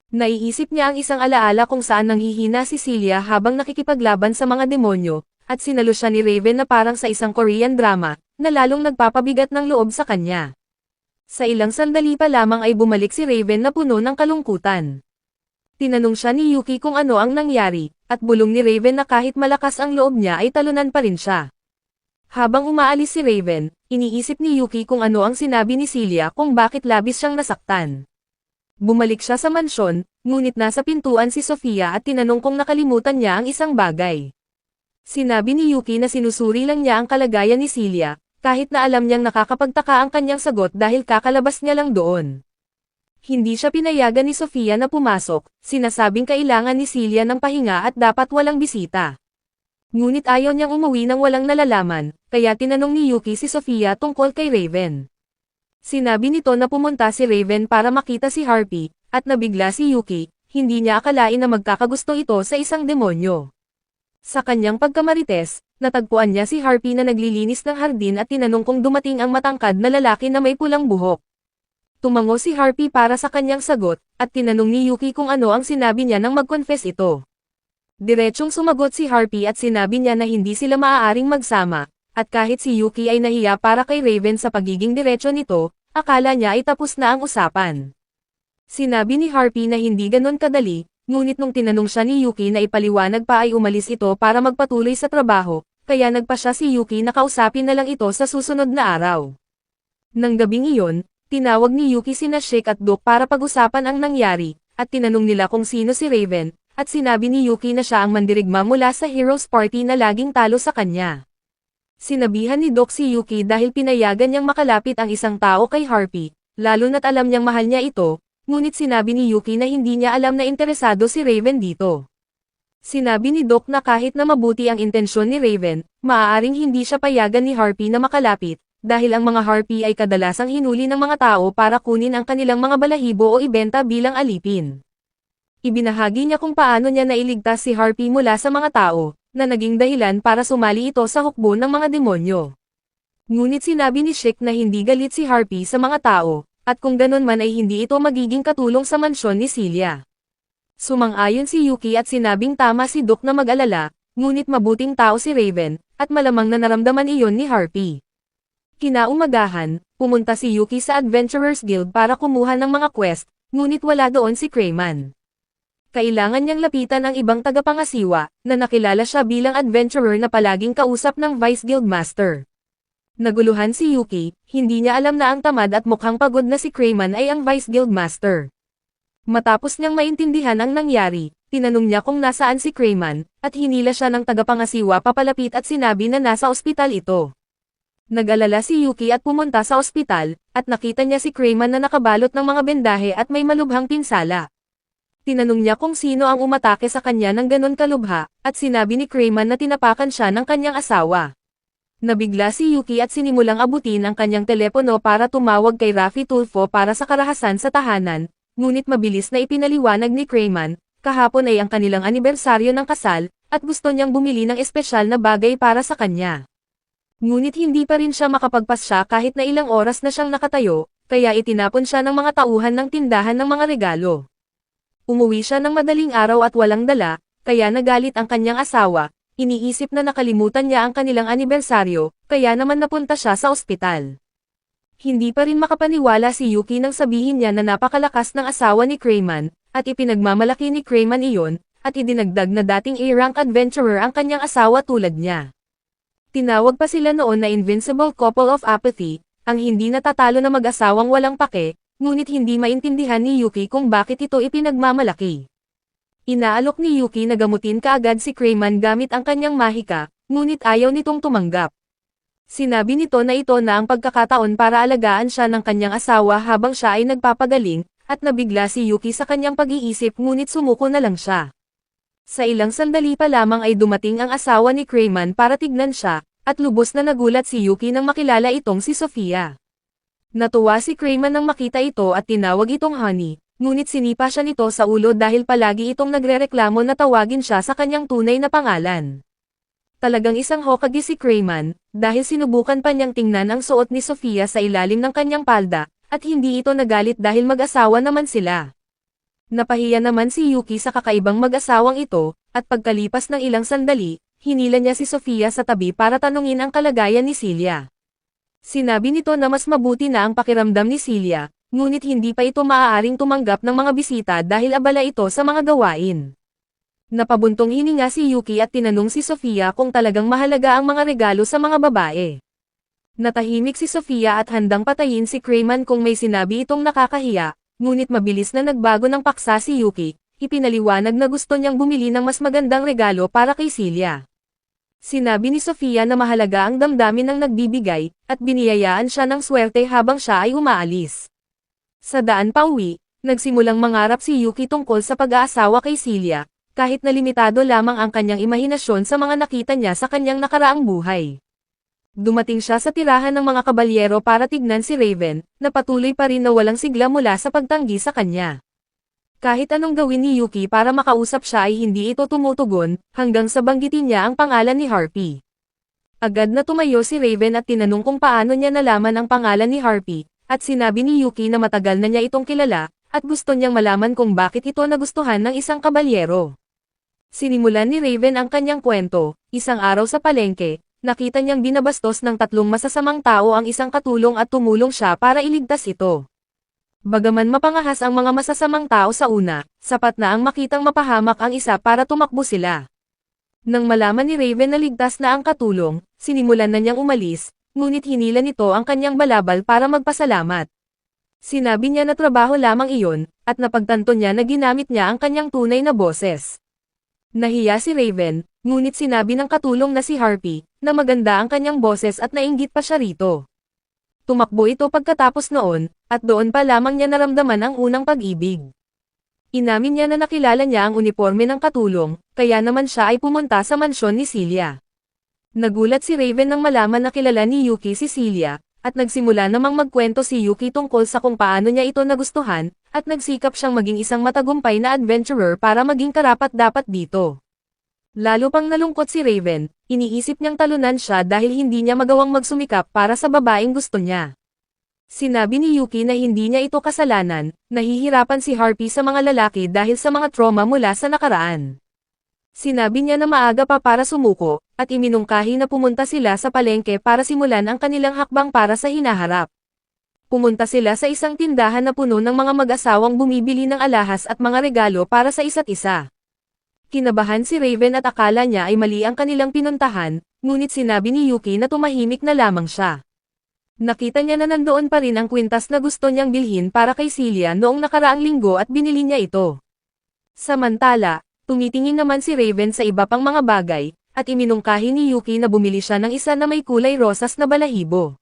Naiisip niya ang isang alaala kung saan nanghihina si Celia habang nakikipaglaban sa mga demonyo, at sinalo siya ni Raven na parang sa isang Korean drama, na lalong nagpapabigat ng loob sa kanya. Sa ilang sandali pa lamang ay bumalik si Raven na puno ng kalungkutan. Tinanong siya ni Yuki kung ano ang nangyari, at bulong ni Raven na kahit malakas ang loob niya ay talunan pa rin siya. Habang umaalis si Raven, iniisip ni Yuki kung ano ang sinabi ni Celia kung bakit labis siyang nasaktan. Bumalik siya sa mansyon, ngunit nasa pintuan si Sofia at tinanong kung nakalimutan niya ang isang bagay. Sinabi ni Yuki na sinusuri lang niya ang kalagayan ni Celia, kahit na alam niyang nakakapagtaka ang kanyang sagot dahil kakalabas niya lang doon. Hindi siya pinayagan ni Sofia na pumasok, sinasabing kailangan ni Celia ng pahinga at dapat walang bisita. Ngunit ayaw niyang umuwi nang walang nalalaman, kaya tinanong ni Yuki si Sofia tungkol kay Raven. Sinabi nito na pumunta si Raven para makita si Harpy, at nabigla si Yuki, hindi niya akalain na magkakagusto ito sa isang demonyo. Sa kanyang pagkamarites, natagpuan niya si Harpy na naglilinis ng hardin at tinanong kung dumating ang matangkad na lalaki na may pulang buhok. Tumango si Harpy para sa kanyang sagot, at tinanong ni Yuki kung ano ang sinabi niya nang mag-confess ito. Diretsong sumagot si Harpy at sinabi niya na hindi sila maaaring magsama, at kahit si Yuki ay nahiya para kay Raven sa pagiging diretso nito, akala niya ay tapos na ang usapan. Sinabi ni Harpy na hindi ganon kadali, ngunit nung tinanong siya ni Yuki na ipaliwanag pa ay umalis ito para magpatuloy sa trabaho, kaya nagpa siya si Yuki na kausapin na lang ito sa susunod na araw. Nang gabing iyon, tinawag ni Yuki sina Shake at Doc para pag-usapan ang nangyari, at tinanong nila kung sino si Raven, at sinabi ni Yuki na siya ang mandirigma mula sa Heroes Party na laging talo sa kanya. Sinabihan ni Doc si Yuki dahil pinayagan niyang makalapit ang isang tao kay Harpy, lalo na't alam niyang mahal niya ito, ngunit sinabi ni Yuki na hindi niya alam na interesado si Raven dito. Sinabi ni Doc na kahit na mabuti ang intensyon ni Raven, maaaring hindi siya payagan ni Harpy na makalapit, dahil ang mga Harpy ay kadalasang hinuli ng mga tao para kunin ang kanilang mga balahibo o ibenta bilang alipin. Ibinahagi niya kung paano niya nailigtas si Harpy mula sa mga tao, na naging dahilan para sumali ito sa hukbo ng mga demonyo. Ngunit sinabi ni Shake na hindi galit si Harpy sa mga tao, at kung ganon man ay hindi ito magiging katulong sa mansyon ni Celia. Sumang-ayon si Yuki at sinabing tama si Doc na mag-alala, ngunit mabuting tao si Raven, at malamang na naramdaman iyon ni Harpy. Kinaumagahan, pumunta si Yuki sa Adventurers Guild para kumuha ng mga quest, ngunit wala doon si Crayman. Kailangan niyang lapitan ang ibang tagapangasiwa, na nakilala siya bilang adventurer na palaging kausap ng Vice Guild Master. Naguluhan si Yuki, hindi niya alam na ang tamad at mukhang pagod na si Crayman ay ang Vice Guild Master. Matapos niyang maintindihan ang nangyari, tinanong niya kung nasaan si Crayman, at hinila siya ng tagapangasiwa papalapit at sinabi na nasa ospital ito. Nag-alala si Yuki at pumunta sa ospital, at nakita niya si Crayman na nakabalot ng mga bendahe at may malubhang pinsala. Tinanong niya kung sino ang umatake sa kanya ng ganon kalubha, at sinabi ni Crayman na tinapakan siya ng kanyang asawa. Nabigla si Yuki at sinimulang abutin ang kanyang telepono para tumawag kay Raffy Tulfo para sa karahasan sa tahanan, ngunit mabilis na ipinaliwanag ni Crayman, kahapon ay ang kanilang anibersaryo ng kasal, at gusto niyang bumili ng espesyal na bagay para sa kanya. Ngunit hindi pa rin siya makapagpasya kahit na ilang oras na siyang nakatayo, kaya itinapon siya ng mga tauhan ng tindahan ng mga regalo. Umuwi siya ng madaling araw at walang dala, kaya nagalit ang kanyang asawa, iniisip na nakalimutan niya ang kanilang anibersaryo, kaya naman napunta siya sa ospital. Hindi pa rin makapaniwala si Yuki nang sabihin niya na napakalakas ng asawa ni Crayman, at ipinagmamalaki ni Crayman iyon, at idinagdag na dating A-rank adventurer ang kanyang asawa tulad niya. Tinawag pa sila noon na Invincible Couple of Apathy, ang hindi natatalo na mag-asawang walang pake, ngunit hindi maintindihan ni Yuki kung bakit ito ipinagmamalaki. Inaalok ni Yuki na gamutin kaagad si Crayman gamit ang kanyang mahika, ngunit ayaw nitong tumanggap. Sinabi nito na ito na ang pagkakataon para alagaan siya ng kanyang asawa habang siya ay nagpapagaling, at nabigla si Yuki sa kanyang pag-iisip ngunit sumuko na lang siya. Sa ilang sandali pa lamang ay dumating ang asawa ni Crayman para tignan siya, at lubos na nagulat si Yuki nang makilala itong si Sofia. Natuwa si Crayman nang makita ito at tinawag itong Honey, ngunit sinipa siya nito sa ulo dahil palagi itong nagrereklamo na tawagin siya sa kanyang tunay na pangalan. Talagang isang Hokage si Crayman, dahil sinubukan pa niyang tingnan ang suot ni Sofia sa ilalim ng kanyang palda, at hindi ito nagalit dahil mag-asawa naman sila. Napahiya naman si Yuki sa kakaibang mag-asawang ito, at pagkalipas ng ilang sandali, hinila niya si Sofia sa tabi para tanungin ang kalagayan ni Celia. Sinabi nito na mas mabuti na ang pakiramdam ni Celia, ngunit hindi pa ito maaaring tumanggap ng mga bisita dahil abala ito sa mga gawain. Napabuntong hininga si Yuki at tinanong si Sofia kung talagang mahalaga ang mga regalo sa mga babae. Natahimik si Sofia at handang patayin si Crayman kung may sinabi itong nakakahiya, ngunit mabilis na nagbago ng paksa si Yuki, ipinaliwanag na gusto niyang bumili ng mas magandang regalo para kay Celia. Sinabi ni Sofia na mahalaga ang damdamin ng nagbibigay, at biniyayaan siya ng swerte habang siya ay umaalis. Sa daan pauwi, nagsimulang mangarap si Yuki tungkol sa pag-aasawa kay Celia, kahit na limitado lamang ang kanyang imahinasyon sa mga nakita niya sa kanyang nakaraang buhay. Dumating siya sa tirahan ng mga kabalyero para tignan si Raven, na patuloy pa rin na walang sigla mula sa pagtanggi sa kanya. Kahit anong gawin ni Yuki para makausap siya ay hindi ito tumutugon, hanggang sa banggitin niya ang pangalan ni Harpy. Agad na tumayo si Raven at tinanong kung paano niya nalaman ang pangalan ni Harpy, at sinabi ni Yuki na matagal na niya itong kilala, at gusto niyang malaman kung bakit ito nagustuhan ng isang kabalyero. Sinimulan ni Raven ang kanyang kwento, isang araw sa palengke, nakita niyang binabastos ng 3 masasamang tao ang isang katulong at tumulong siya para iligtas ito. Bagaman mapangahas ang mga masasamang tao sa una, sapat na ang makitang mapahamak ang isa para tumakbo sila. Nang malaman ni Raven na ligtas na ang katulong, sinimulan na niyang umalis, ngunit hinila nito ang kanyang balabal para magpasalamat. Sinabi niya na trabaho lamang iyon, at napagtanto niya na ginamit niya ang kanyang tunay na boses. Nahiya si Raven, ngunit sinabi ng katulong na si Harpy, na maganda ang kanyang boses at nainggit pa siya rito. Tumakbo ito pagkatapos noon, at doon pa lamang niya naramdaman ang unang pag-ibig. Inamin niya na nakilala niya ang uniforme ng katulong, kaya naman siya ay pumunta sa mansyon ni Celia. Nagulat si Raven nang malaman na kilala ni Yuki si Celia, at nagsimula namang magkwento si Yuki tungkol sa kung paano niya ito nagustuhan, at nagsikap siyang maging isang matagumpay na adventurer para maging karapat-dapat dito. Lalo pang nalungkot si Raven, iniisip niyang talunan siya dahil hindi niya magawang magsumikap para sa babaeng gusto niya. Sinabi ni Yuki na hindi niya ito kasalanan, nahihirapan si Harpy sa mga lalaki dahil sa mga trauma mula sa nakaraan. Sinabi niya na maaga pa para sumuko, at iminungkahi na pumunta sila sa palengke para simulan ang kanilang hakbang para sa hinaharap. Pumunta sila sa isang tindahan na puno ng mga mag-asawang bumibili ng alahas at mga regalo para sa isa't isa. Kinabahan si Raven at akala niya ay mali ang kanilang pinuntahan, ngunit sinabi ni Yuki na tumahimik na lamang siya. Nakita niya na nandoon pa rin ang kwintas na gusto niyang bilhin para kay Celia noong nakaraang linggo at binili niya ito. Samantala, tumitingin naman si Raven sa iba pang mga bagay, at iminungkahi ni Yuki na bumili siya ng isa na may kulay rosas na balahibo.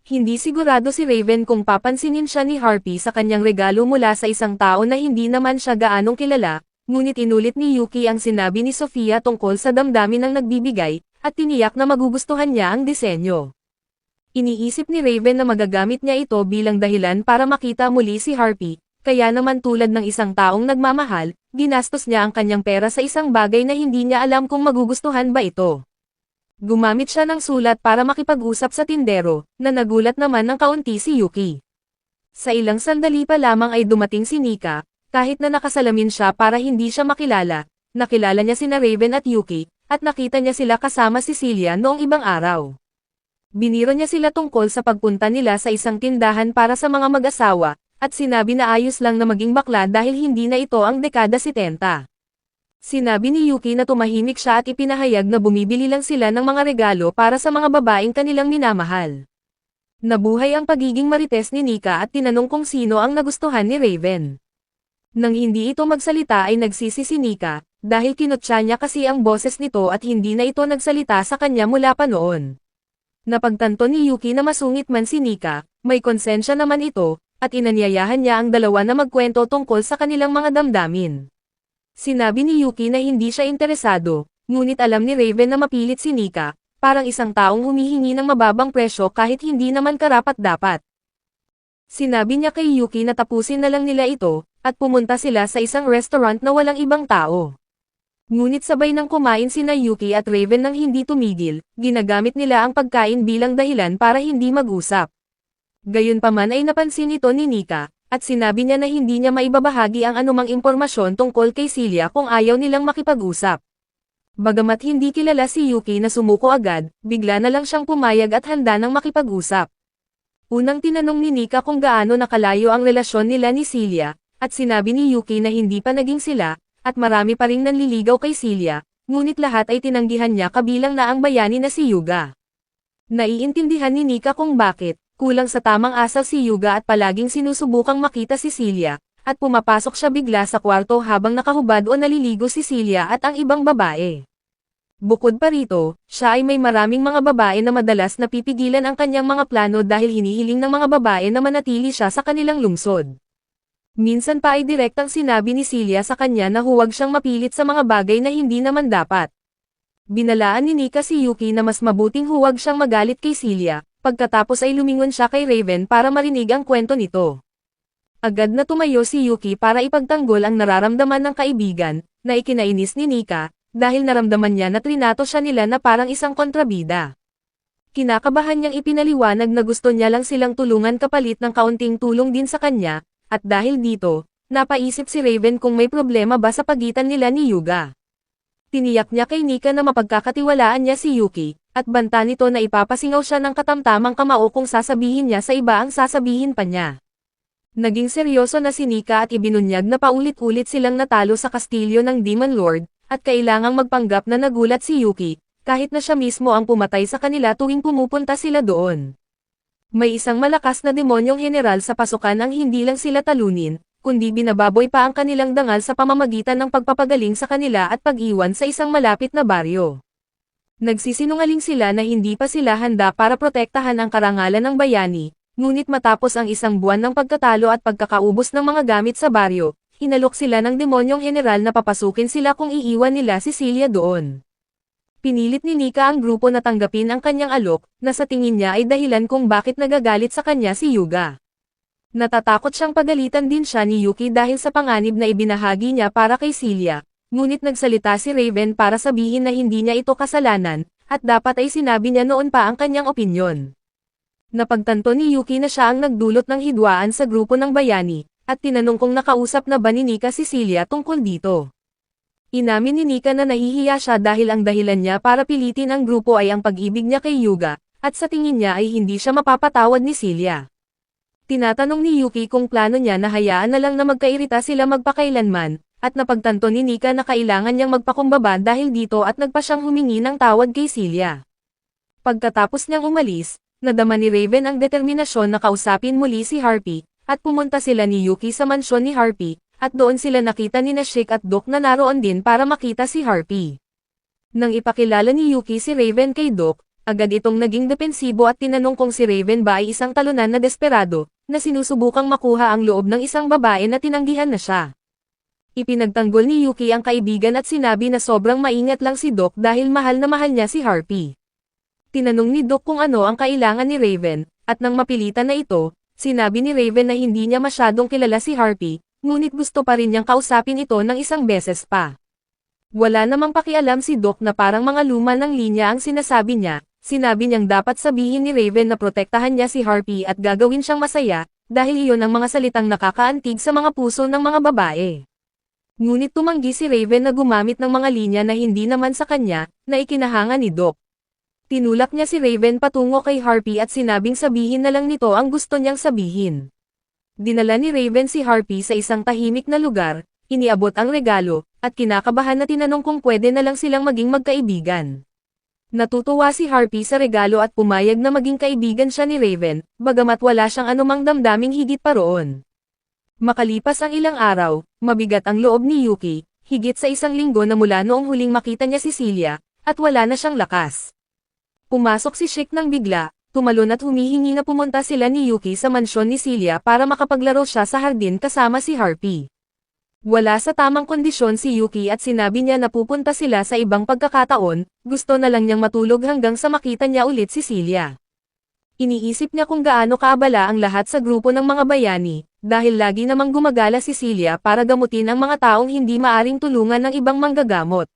Hindi sigurado si Raven kung papansinin siya ni Harpy sa kanyang regalo mula sa isang tao na hindi naman siya gaanong kilala, ngunit inulit ni Yuki ang sinabi ni Sofia tungkol sa damdamin ng nagbibigay, at tiniyak na magugustuhan niya ang disenyo. Iniisip ni Raven na magagamit niya ito bilang dahilan para makita muli si Harpy, kaya naman tulad ng isang taong nagmamahal, ginastos niya ang kanyang pera sa isang bagay na hindi niya alam kung magugustuhan ba ito. Gumamit siya ng sulat para makipag-usap sa tindero, na nagulat naman ng kaunti si Yuki. Sa ilang sandali pa lamang ay dumating si Nika, kahit na nakasalamin siya para hindi siya makilala, nakilala niya sina Raven at Yuki, at nakita niya sila kasama si Celia noong ibang araw. Biniro niya sila tungkol sa pagpunta nila sa isang tindahan para sa mga mag-asawa, at sinabi na ayos lang na maging bakla dahil hindi na ito ang dekada 70. Sinabi ni Yuki na tumahimik siya at ipinahayag na bumibili lang sila ng mga regalo para sa mga babaeng kanilang minamahal. Nabuhay ang pagiging marites ni Nika at tinanong kung sino ang nagustuhan ni Raven. Nang hindi ito magsalita ay nagsisi si Nika, dahil kinutya niya kasi ang boses nito at hindi na ito nagsalita sa kanya mula pa noon. Napagtanto ni Yuki na masungit man si Nika, may konsensya naman ito, at inanyayahan niya ang dalawa na magkwento tungkol sa kanilang mga damdamin. Sinabi ni Yuki na hindi siya interesado, ngunit alam ni Raven na mapilit si Nika, parang isang taong humihingi ng mababang presyo kahit hindi naman karapat-dapat. Sinabi niya kay Yuki na tapusin na lang nila ito, at pumunta sila sa isang restaurant na walang ibang tao. Ngunit sabay nang kumain sina Yuki at Raven nang hindi tumigil, ginagamit nila ang pagkain bilang dahilan para hindi mag-usap. Gayunpaman ay napansin ito ni Nika, at sinabi niya na hindi niya maibabahagi ang anumang impormasyon tungkol kay Celia kung ayaw nilang makipag-usap. Bagamat hindi kilala si Yuki na sumuko agad, bigla na lang siyang pumayag at handa nang makipag-usap. Unang tinanong ni Nika kung gaano nakalayo ang relasyon nila ni Celia, at sinabi ni Yuki na hindi pa naging sila, at marami pa ring nanliligaw kay Celia, ngunit lahat ay tinanggihan niya kabilang na ang bayani na si Yuga. Naiintindihan ni Nika kung bakit, kulang sa tamang asal si Yuga at palaging sinusubukang makita si Celia, at pumapasok siya bigla sa kwarto habang nakahubad o naliligo si Celia at ang ibang babae. Bukod pa rito, siya ay may maraming mga babae na madalas napipigilan ang kanyang mga plano dahil hinihiling ng mga babae na manatili siya sa kanilang lungsod. Minsan pa ay direktang sinabi ni Celia sa kanya na huwag siyang mapilit sa mga bagay na hindi naman dapat. Binalaan ni Nika si Yuki na mas mabuting huwag siyang magalit kay Celia, pagkatapos ay lumingon siya kay Raven para marinig ang kwento nito. Agad na tumayo si Yuki para ipagtanggol ang nararamdaman ng kaibigan, na ikinainis ni Nika, dahil naramdaman niya na trinato siya nila na parang isang kontrabida. Kinakabahan niyang ipinaliwanag na gusto niya lang silang tulungan kapalit ng kaunting tulong din sa kanya, at dahil dito, napaisip si Raven kung may problema ba sa pagitan nila ni Yuga. Tiniyak niya kay Nika na mapagkakatiwalaan niya si Yuki, at banta nito na ipapasingaw siya ng katamtamang kamao kung sasabihin niya sa iba ang sasabihin pa niya. Naging seryoso na si Nika at ibinunyag na paulit-ulit silang natalo sa kastilyo ng Demon Lord, at kailangang magpanggap na nagulat si Yuki, kahit na siya mismo ang pumatay sa kanila tuwing pumupunta sila doon. May isang malakas na demonyong general sa pasukan ang hindi lang sila talunin, kundi binababoy pa ang kanilang dangal sa pamamagitan ng pagpapagaling sa kanila at pag-iwan sa isang malapit na baryo. Nagsisinungaling sila na hindi pa sila handa para protektahan ang karangalan ng bayani, ngunit matapos ang isang buwan ng pagkatalo at pagkakaubos ng mga gamit sa baryo, hinalok sila ng demonyong general na papasukin sila kung iiwan nila si Celia doon. Pinilit ni Nika ang grupo na tanggapin ang kanyang alok, na sa tingin niya ay dahilan kung bakit nagagalit sa kanya si Yuga. Natatakot siyang pagalitan din siya ni Yuki dahil sa panganib na ibinahagi niya para kay Celia, ngunit nagsalita si Raven para sabihin na hindi niya ito kasalanan, at dapat ay sinabi niya noon pa ang kanyang opinyon. Napagtanto ni Yuki na siya ang nagdulot ng hidwaan sa grupo ng bayani, at tinanong kung nakausap na ba ni Nika si Celia tungkol dito. Inamin ni Nika na nahihiya siya dahil ang dahilan niya para pilitin ang grupo ay ang pag-ibig niya kay Yuga, at sa tingin niya ay hindi siya mapapatawad ni Celia. Tinatanong ni Yuki kung plano niya na hayaan na lang na magkairita sila magpakailanman, at napagtanto ni Nika na kailangan niyang magpakumbaba dahil dito at nagpa siyang humingi ng tawad kay Celia. Pagkatapos niyang umalis, nadama ni Raven ang determinasyon na kausapin muli si Harpy, at pumunta sila ni Yuki sa mansyon ni Harpy, at doon sila nakita ni Shik at Doc na naroon din para makita si Harpy. Nang ipakilala ni Yuki si Raven kay Doc, agad itong naging depensibo at tinanong kung si Raven ba ay isang talunan na desperado, na sinusubukang makuha ang loob ng isang babae na tinanggihan na siya. Ipinagtanggol ni Yuki ang kaibigan at sinabi na sobrang maingat lang si Doc dahil mahal na mahal niya si Harpy. Tinanong ni Doc kung ano ang kailangan ni Raven, at nang mapilitan na ito, sinabi ni Raven na hindi niya masyadong kilala si Harpy, ngunit gusto pa rin niyang kausapin ito ng isang beses pa. Wala namang pakialam si Doc na parang mga luma ng linya ang sinasabi niya, sinabi niyang dapat sabihin ni Raven na protektahan niya si Harpy at gagawin siyang masaya, dahil iyon ang mga salitang nakakaantig sa mga puso ng mga babae. Ngunit tumanggi si Raven na gumamit ng mga linya na hindi naman sa kanya, na ikinahanga ni Doc. Tinulak niya si Raven patungo kay Harpy at sinabing sabihin na lang nito ang gusto niyang sabihin. Dinala ni Raven si Harpy sa isang tahimik na lugar, iniabot ang regalo, at kinakabahan na tinanong kung pwede na lang silang maging magkaibigan. Natutuwa si Harpy sa regalo at pumayag na maging kaibigan siya ni Raven, bagamat wala siyang anumang damdaming higit pa roon. Makalipas ang ilang araw, mabigat ang loob ni Yuki, higit sa isang linggo na mula noong huling makita niya si Celia, at wala na siyang lakas. Pumasok si Shik nang bigla, tumalon at humihingi na pumunta sila ni Yuki sa mansyon ni Celia para makapaglaro siya sa hardin kasama si Harpy. Wala sa tamang kondisyon si Yuki at sinabi niya na pupunta sila sa ibang pagkakataon, gusto na lang niyang matulog hanggang sa makita niya ulit si Celia. Iniisip niya kung gaano kaabala ang lahat sa grupo ng mga bayani, dahil lagi namang gumagala si Celia para gamutin ang mga taong hindi maaring tulungan ng ibang manggagamot.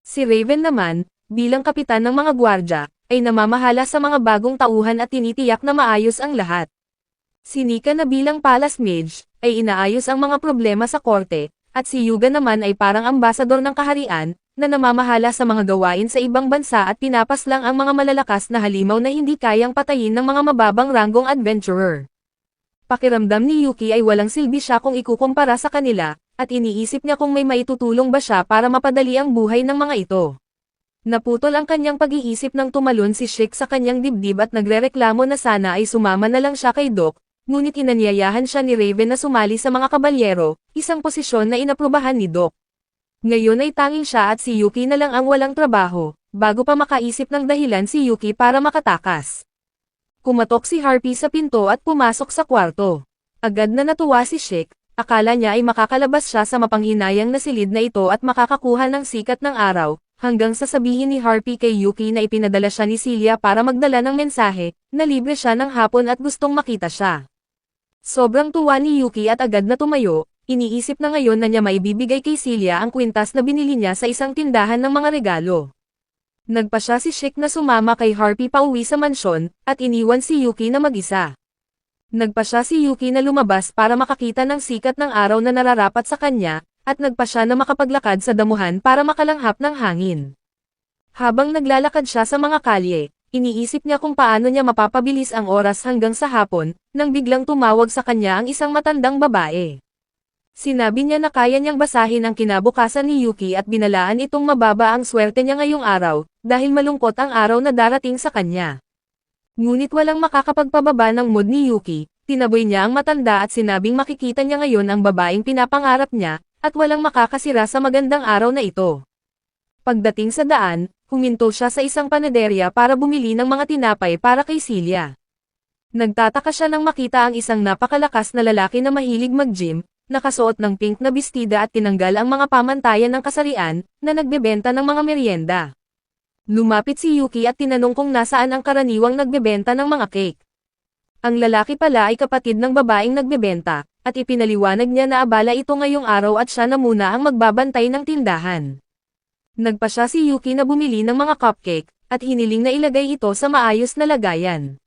Si Raven naman, bilang kapitan ng mga gwardya, ay namamahala sa mga bagong tauhan at tinitiyak na maayos ang lahat. Si Nika na bilang palace mage, ay inaayos ang mga problema sa korte, at si Yuga naman ay parang ambasador ng kaharian, na namamahala sa mga gawain sa ibang bansa at pinapaslang ang mga malalakas na halimaw na hindi kayang patayin ng mga mababang ranggong adventurer. Pakiramdam ni Yuki ay walang silbi siya kung ikukumpara sa kanila, at iniisip niya kung may maitutulong ba siya para mapadali ang buhay ng mga ito. Naputol ang kanyang pag-iisip nang tumalon si Shik sa kanyang dibdib at nagrereklamo na sana ay sumama na lang siya kay Doc, ngunit inanyayahan siya ni Raven na sumali sa mga kabalyero, isang posisyon na inaprubahan ni Doc. Ngayon ay tanging siya at si Yuki na lang ang walang trabaho, bago pa makaisip ng dahilan si Yuki para makatakas. Kumatok si Harpy sa pinto at pumasok sa kwarto. Agad na natuwa si Shik, akala niya ay makakalabas siya sa mapanghinayang na silid na ito at makakakuha ng sikat ng araw, hanggang sasabihin ni Harpy kay Yuki na ipinadala siya ni Celia para magdala ng mensahe, na libre siya ng hapon at gustong makita siya. Sobrang tuwa ni Yuki at agad na tumayo, iniisip na ngayon na niya maibibigay kay Celia ang kwintas na binili niya sa isang tindahan ng mga regalo. Nagpasya si Chic na sumama kay Harpy pauwi sa mansyon, at iniwan si Yuki na mag-isa. Nagpasya si Yuki na lumabas para makakita ng sikat ng araw na nararapat sa kanya, at nagpasya na makapaglakad sa damuhan para makalanghap ng hangin. Habang naglalakad siya sa mga kalye, iniisip niya kung paano niya mapapabilis ang oras hanggang sa hapon, nang biglang tumawag sa kanya ang isang matandang babae. Sinabi niya na kaya niyang basahin ang kinabukasan ni Yuki at binalaan itong mababa ang swerte niya ngayong araw, dahil malungkot ang araw na darating sa kanya. Ngunit walang makakapagpababa ng mood ni Yuki, tinaboy niya ang matanda at sinabing makikita niya ngayon ang babaeng pinapangarap niya, at walang makakasira sa magandang araw na ito. Pagdating sa daan, huminto siya sa isang panaderya para bumili ng mga tinapay para kay Celia. Nagtataka siya nang makita ang isang napakalakas na lalaki na mahilig mag-gym, nakasuot ng pink na bestida at tinanggal ang mga pamantayan ng kasarian, na nagbebenta ng mga merienda. Lumapit si Yuki at tinanong kung nasaan ang karaniwang nagbebenta ng mga cake. Ang lalaki pala ay kapatid ng babaeng nagbebenta, at ipinaliwanag niya na abala ito ngayong araw at siya na muna ang magbabantay ng tindahan. Nagpasya si Yuki na bumili ng mga cupcake, at hiniling na ilagay ito sa maayos na lagayan.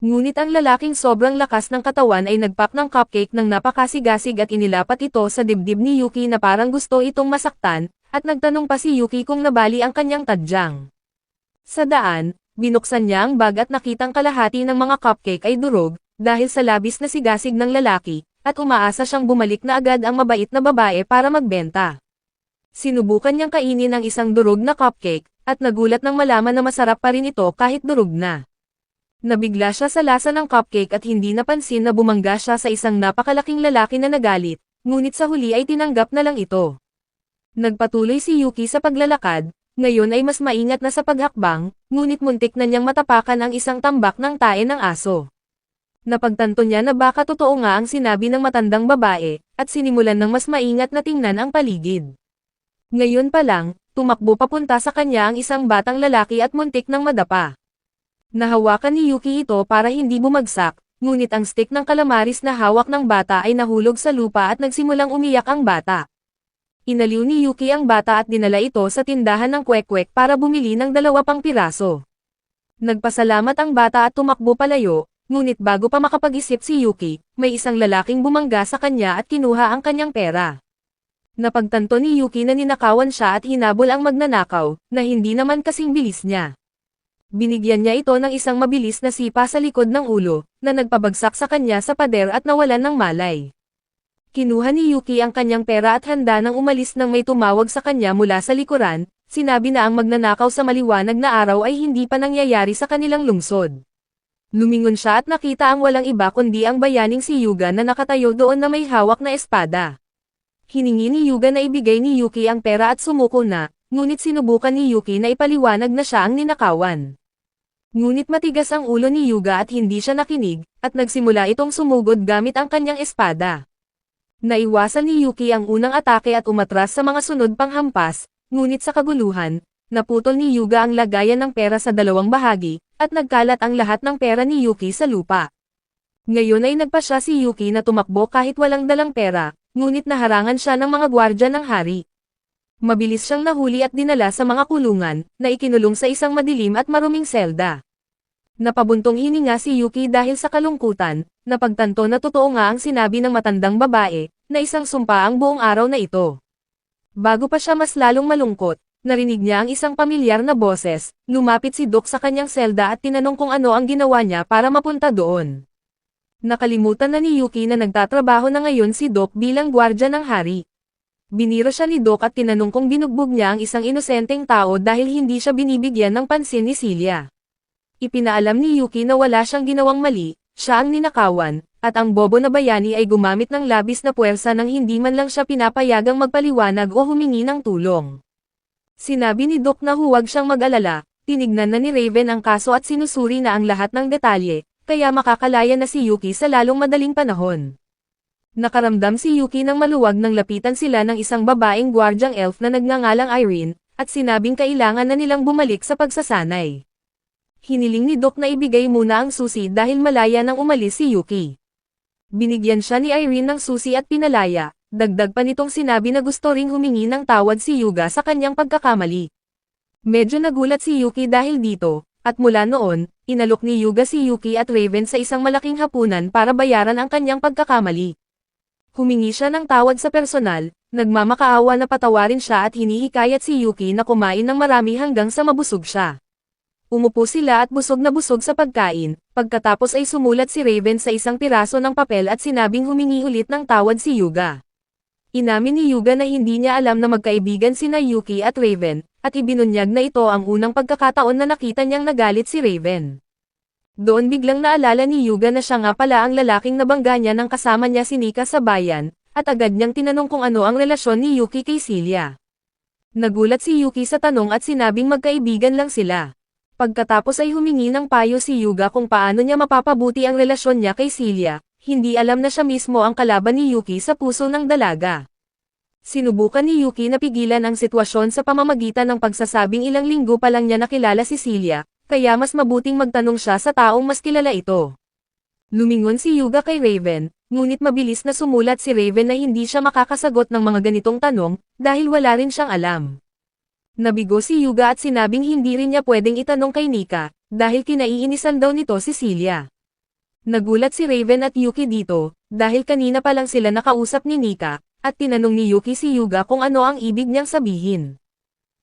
Ngunit ang lalaking sobrang lakas ng katawan ay nagpak ng cupcake ng napakasigasig at inilapat ito sa dibdib ni Yuki na parang gusto itong masaktan, at nagtanong pa si Yuki kung nabali ang kanyang tadyang. Sa daan, binuksan niya ang bag at nakitang kalahati ng mga cupcake ay durog, dahil sa labis na sigasig ng lalaki, at umaasa siyang bumalik na agad ang mabait na babae para magbenta. Sinubukan niyang kainin ang isang durog na cupcake, at nagulat nang malaman na masarap pa rin ito kahit durog na. Nabigla siya sa lasa ng cupcake at hindi napansin na bumangga siya sa isang napakalaking lalaki na nagalit, ngunit sa huli ay tinanggap na lang ito. Nagpatuloy si Yuki sa paglalakad, ngayon ay mas maingat na sa paghakbang, ngunit muntik na niyang matapakan ang isang tambak ng tae ng aso. Napagtanto niya na baka totoo nga ang sinabi ng matandang babae, at sinimulan ng mas maingat na tingnan ang paligid. Ngayon pa lang, tumakbo papunta sa kanya ang isang batang lalaki at muntik ng madapa. Nahawakan ni Yuki ito para hindi bumagsak, ngunit ang stick ng kalamaris na hawak ng bata ay nahulog sa lupa at nagsimulang umiyak ang bata. Inaliw ni Yuki ang bata at dinala ito sa tindahan ng kwek-kwek para bumili ng 2 pang piraso. Nagpasalamat ang bata at tumakbo palayo, ngunit bago pa makapag-isip si Yuki, may isang lalaking bumangga sa kanya at kinuha ang kanyang pera. Napagtanto ni Yuki na ninakawan siya at hinabol ang magnanakaw, na hindi naman kasing bilis niya. Binigyan niya ito ng isang mabilis na sipa sa likod ng ulo, na nagpabagsak sa kanya sa pader at nawalan ng malay. Kinuha ni Yuki ang kanyang pera at handa nang umalis nang may tumawag sa kanya mula sa likuran, sinabi na ang magnanakaw sa maliwanag na araw ay hindi pa nangyayari sa kanilang lungsod. Lumingon siya at nakita ang walang iba kundi ang bayaning si Yuga na nakatayo doon na may hawak na espada. Hiningi ni Yuga na ibigay ni Yuki ang pera at sumuko na, ngunit sinubukan ni Yuki na ipaliwanag na siya ang ninakawan. Ngunit matigas ang ulo ni Yuga at hindi siya nakinig, at nagsimula itong sumugod gamit ang kanyang espada. Naiwasan ni Yuki ang unang atake at umatras sa mga sunod pang hampas, ngunit sa kaguluhan, naputol ni Yuga ang lagayan ng pera sa 2 bahagi, at nagkalat ang lahat ng pera ni Yuki sa lupa. Ngayon ay nagpasya si Yuki na tumakbo kahit walang dalang pera, ngunit naharangan siya ng mga gwardya ng hari. Mabilis siyang nahuli at dinala sa mga kulungan, na ikinulong sa isang madilim at maruming selda. Napabuntong hininga si Yuki dahil sa kalungkutan, napagtanto na totoo nga ang sinabi ng matandang babae, na isang sumpa ang buong araw na ito. Bago pa siya mas lalong malungkot, narinig niya ang isang pamilyar na boses, lumapit si Doc sa kanyang selda at tinanong kung ano ang ginawa niya para mapunta doon. Nakalimutan na ni Yuki na nagtatrabaho na ngayon si Doc bilang gwardya ng hari. Biniro siya ni Doc at tinanong kung binugbog niya ang isang inosenteng tao dahil hindi siya binibigyan ng pansin ni Celia. Ipinaalam ni Yuki na wala siyang ginawang mali, siya ang ninakawan, at ang bobo na bayani ay gumamit ng labis na puwersa nang hindi man lang siya pinapayagang magpaliwanag o humingi ng tulong. Sinabi ni Doc na huwag siyang mag-alala, tinignan na ni Raven ang kaso at sinusuri na ang lahat ng detalye, kaya makakalaya na si Yuki sa lalong madaling panahon. Nakaramdam si Yuki ng maluwag nang lapitan sila ng isang babaeng gwardyang elf na nagngangalang Irene, at sinabing kailangan na nilang bumalik sa pagsasanay. Hiniling ni Doc na ibigay muna ang susi dahil malaya nang umalis si Yuki. Binigyan siya ni Irene ng susi at pinalaya, dagdag pa nitong sinabi na gusto ring humingi ng tawad si Yuga sa kanyang pagkakamali. Medyo nagulat si Yuki dahil dito, at mula noon, inalok ni Yuga si Yuki at Raven sa isang malaking hapunan para bayaran ang kanyang pagkakamali. Humingi siya ng tawad sa personal, nagmamakaawa na patawarin siya at hinihikayat si Yuki na kumain ng marami hanggang sa mabusog siya. Umupo sila at busog na busog sa pagkain, pagkatapos ay sumulat si Raven sa isang piraso ng papel at sinabing humingi ulit ng tawad si Yuga. Inamin ni Yuga na hindi niya alam na magkaibigan sina Yuki at Raven, at ibinunyag na ito ang unang pagkakataon na nakita niyang nagalit si Raven. Doon biglang naalala ni Yuga na siya nga pala ang lalaking nabangga niya nang kasama niya si Nika sa bayan, at agad niyang tinanong kung ano ang relasyon ni Yuki kay Celia. Nagulat si Yuki sa tanong at sinabing magkaibigan lang sila. Pagkatapos ay humingi ng payo si Yuga kung paano niya mapapabuti ang relasyon niya kay Celia, hindi alam na siya mismo ang kalaban ni Yuki sa puso ng dalaga. Sinubukan ni Yuki na pigilan ang sitwasyon sa pamamagitan ng pagsasabing ilang linggo pa lang niya nakilala si Celia, kaya mas mabuting magtanong siya sa taong mas kilala ito. Lumingon si Yuga kay Raven, ngunit mabilis na sumulat si Raven na hindi siya makakasagot ng mga ganitong tanong, dahil wala rin siyang alam. Nabigo si Yuga at sinabing hindi rin niya pwedeng itanong kay Nika, dahil kinaiinisan daw nito si Celia. Nagulat si Raven at Yuki dito, dahil kanina pa lang sila nakausap ni Nika, at tinanong ni Yuki si Yuga kung ano ang ibig niyang sabihin.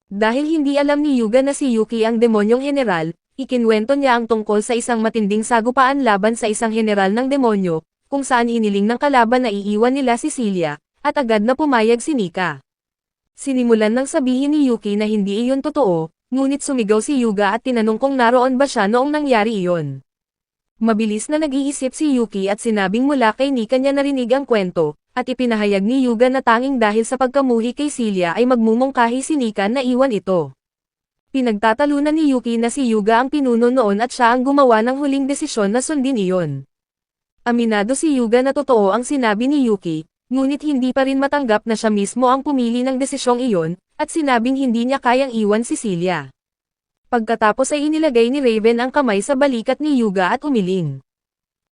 Dahil hindi alam ni Yuga na si Yuki ang demonyong general, ikinwento niya ang tungkol sa isang matinding sagupaan laban sa isang general ng demonyo, kung saan iniling ng kalaban na iiwan nila si Celia, at agad na pumayag si Nika. Sinimulan ng sabihin ni Yuki na hindi iyon totoo, ngunit sumigaw si Yuga at tinanong kung naroon ba siya noong nangyari iyon. Mabilis na nag-iisip si Yuki at sinabing mula kay Nika niya narinig ang kwento, at ipinahayag ni Yuga na tanging dahil sa pagkamuhi kay Celia ay magmumungkahi si Nika na iwan ito. Pinagtatalunan ni Yuki na si Yuga ang pinuno noon at siya ang gumawa ng huling desisyon na sundin iyon. Aminado si Yuga na totoo ang sinabi ni Yuki, ngunit hindi pa rin matanggap na siya mismo ang pumili ng desisyong iyon, at sinabing hindi niya kayang iwan si Celia. Pagkatapos ay inilagay ni Raven ang kamay sa balikat ni Yuga at umiling.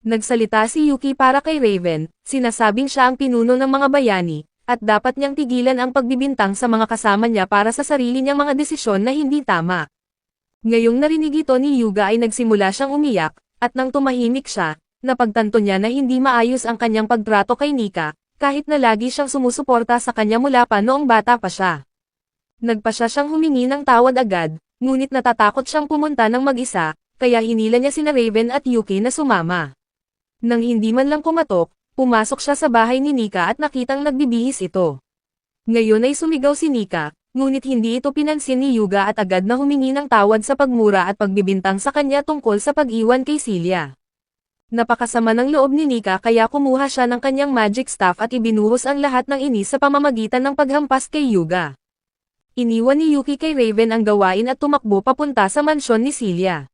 Nagsalita si Yuki para kay Raven, sinasabing siya ang pinuno ng mga bayani, at dapat niyang tigilan ang pagbibintang sa mga kasama niya para sa sarili niyang mga desisyon na hindi tama. Ngayong narinig ito ni Yuga ay nagsimula siyang umiyak, at nang tumahimik siya, napagtanto niya na hindi maayos ang kanyang pagtrato kay Nika, kahit na lagi siyang sumusuporta sa kanya mula pa noong bata pa siya. Nagpasya siyang humingi ng tawad agad, ngunit natatakot siyang pumunta ng mag-isa, kaya hinila niya sina Raven at Yuki na sumama. Nang hindi man lang kumatok, pumasok siya sa bahay ni Nika at nakitang nagbibihis ito. Ngayon ay sumigaw si Nika, ngunit hindi ito pinansin ni Yuga at agad na humingi ng tawad sa pagmura at pagbibintang sa kanya tungkol sa pag-iwan kay Celia. Napakasama ng loob ni Nika kaya kumuha siya ng kanyang magic staff at ibinuhos ang lahat ng inis sa pamamagitan ng paghampas kay Yuga. Iniwan ni Yuki kay Raven ang gawain at tumakbo papunta sa mansyon ni Celia.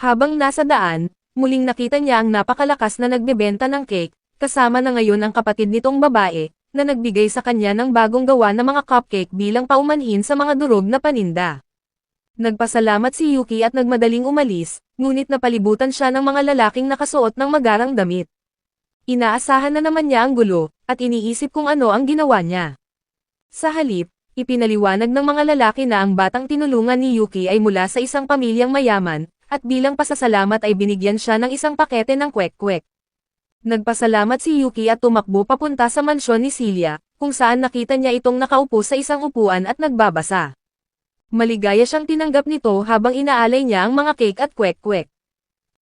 Habang nasa daan, muling nakita niya ang napakalakas na nagbebenta ng cake, kasama na ngayon ang kapatid nitong babae, na nagbigay sa kanya ng bagong gawa na mga cupcake bilang paumanhin sa mga durog na paninda. Nagpasalamat si Yuki at nagmadaling umalis, ngunit napalibutan siya ng mga lalaking nakasuot ng magarang damit. Inaasahan na naman niya ang gulo, at iniisip kung ano ang ginawa niya. Sa halip, ipinaliwanag ng mga lalaki na ang batang tinulungan ni Yuki ay mula sa isang pamilyang mayaman, at bilang pasasalamat ay binigyan siya ng isang pakete ng kwek-kwek. Nagpasalamat si Yuki at tumakbo papunta sa mansyon ni Celia, kung saan nakita niya itong nakaupo sa isang upuan at nagbabasa. Maligaya siyang tinanggap nito habang inaalay niya ang mga cake at kwek-kwek.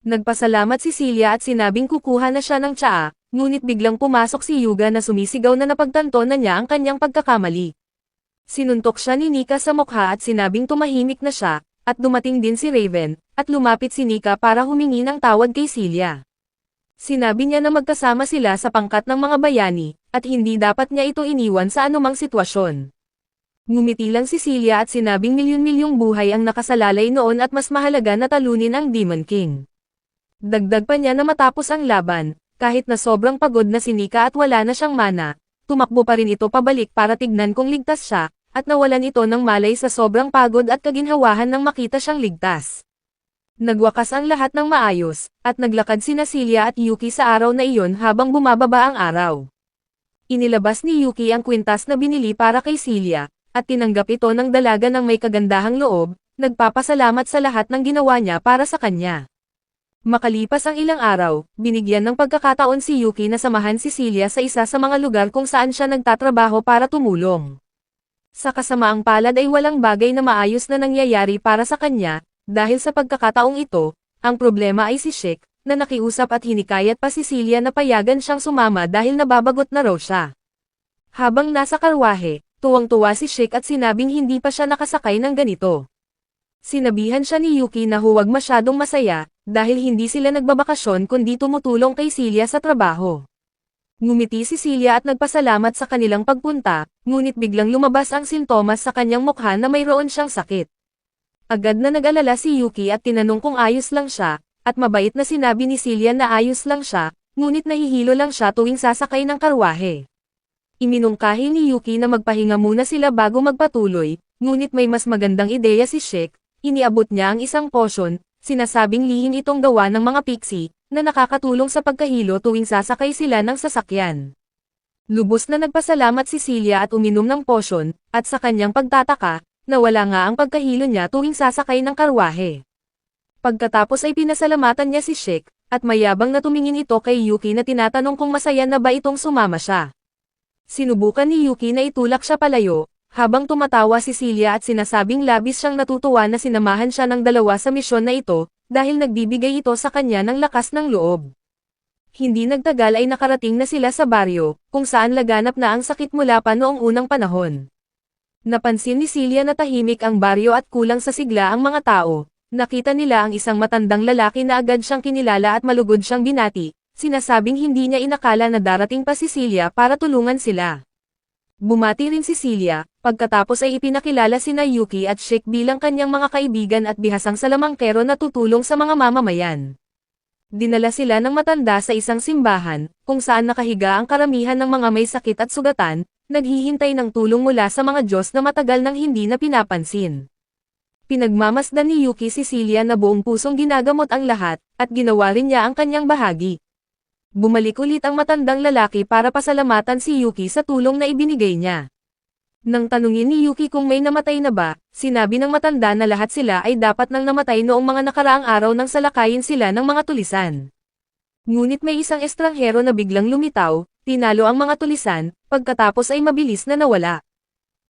Nagpasalamat si Celia at sinabing kukuha na siya ng tsaa, ngunit biglang pumasok si Yuga na sumisigaw na napagtanto na niya ang kanyang pagkakamali. Sinuntok siya ni Nika sa mukha at sinabing tumahimik na siya, at dumating din si Raven, at lumapit si Nika para humingi ng tawad kay Celia. Sinabi niya na magkasama sila sa pangkat ng mga bayani, at hindi dapat niya ito iniwan sa anumang sitwasyon. Ngumiti lang si Celia at sinabing milyon-milyong buhay ang nakasalalay noon at mas mahalaga na talunin ang Demon King. Dagdag pa niya na matapos ang laban, kahit na sobrang pagod na si Nika at wala na siyang mana, tumakbo pa rin ito pabalik para tignan kung ligtas siya, at nawalan ito ng malay sa sobrang pagod at kaginhawahan nang makita siyang ligtas. Nagwakas ang lahat ng maayos, at naglakad sina Celia at Yuki sa araw na iyon habang bumababa ang araw. Inilabas ni Yuki ang kwintas na binili para kay Celia, at tinanggap ito ng dalaga ng may kagandahang loob, nagpapasalamat sa lahat ng ginawa niya para sa kanya. Makalipas ang ilang araw, binigyan ng pagkakataon si Yuki na samahan si Celia sa isa sa mga lugar kung saan siya nagtatrabaho para tumulong. Sa kasamaang palad ay walang bagay na maayos na nangyayari para sa kanya, dahil sa pagkakataong ito, ang problema ay si Sheik, na nakiusap at hinikayat pa si Celia na payagan siyang sumama dahil nababagot na raw siya. Habang nasa karwahe, tuwang-tuwa si Sheik at sinabing hindi pa siya nakasakay ng ganito. Sinabihan siya ni Yuki na huwag masyadong masaya, dahil hindi sila nagbabakasyon kundi tumutulong kay Celia sa trabaho. Ngumiti si Celia at nagpasalamat sa kanilang pagpunta, ngunit biglang lumabas ang sintomas sa kanyang mukha na mayroon siyang sakit. Agad na nag-alala si Yuki at tinanong kung ayos lang siya, at mabait na sinabi ni Celia na ayos lang siya, ngunit nahihilo lang siya tuwing sasakay ng karwahe. Iminungkahi ni Yuki na magpahinga muna sila bago magpatuloy, ngunit may mas magandang ideya si Sheik, iniabot niya ang isang potion, sinasabing lihim itong gawa ng mga pixie, na nakakatulong sa pagkahilo tuwing sasakay sila ng sasakyan. Lubos na nagpasalamat si Celia at uminom ng potion, at sa kanyang pagtataka, nawala nga ang pagkahilo niya tuwing sasakay ng karwahe. Pagkatapos ay pinasalamatan niya si Sheik, at mayabang na tumingin ito kay Yuki na tinatanong kung masaya na ba itong sumama siya. Sinubukan ni Yuki na itulak siya palayo, habang tumatawa si Celia at sinasabing labis siyang natutuwa na sinamahan siya ng dalawa sa misyon na ito, dahil nagbibigay ito sa kanya ng lakas ng loob. Hindi nagtagal ay nakarating na sila sa baryo, kung saan laganap na ang sakit mula pa noong unang panahon. Napansin ni Celia na tahimik ang baryo at kulang sa sigla ang mga tao. Nakita nila ang isang matandang lalaki na agad siyang kinilala at malugod siyang binati, sinasabing hindi niya inakala na darating pa si Celia para tulungan sila. Bumati rin si Celia, pagkatapos ay ipinakilala sina Yuki at Sheik bilang kanyang mga kaibigan at bihasang salamangkero na tutulong sa mga mamamayan. Dinala sila ng matanda sa isang simbahan, kung saan nakahiga ang karamihan ng mga may sakit at sugatan, naghihintay ng tulong mula sa mga Diyos na matagal nang hindi na pinapansin. Pinagmamasdan ni Yuki si Celia na buong pusong ginagamot ang lahat, at ginawa rin niya ang kanyang bahagi. Bumalik ulit ang matandang lalaki para pasalamatan si Yuki sa tulong na ibinigay niya. Nang tanungin ni Yuki kung may namatay na ba, sinabi ng matanda na lahat sila ay dapat nang namatay noong mga nakaraang araw nang salakayin sila ng mga tulisan. Ngunit may isang estranghero na biglang lumitaw, tinalo ang mga tulisan, pagkatapos ay mabilis na nawala.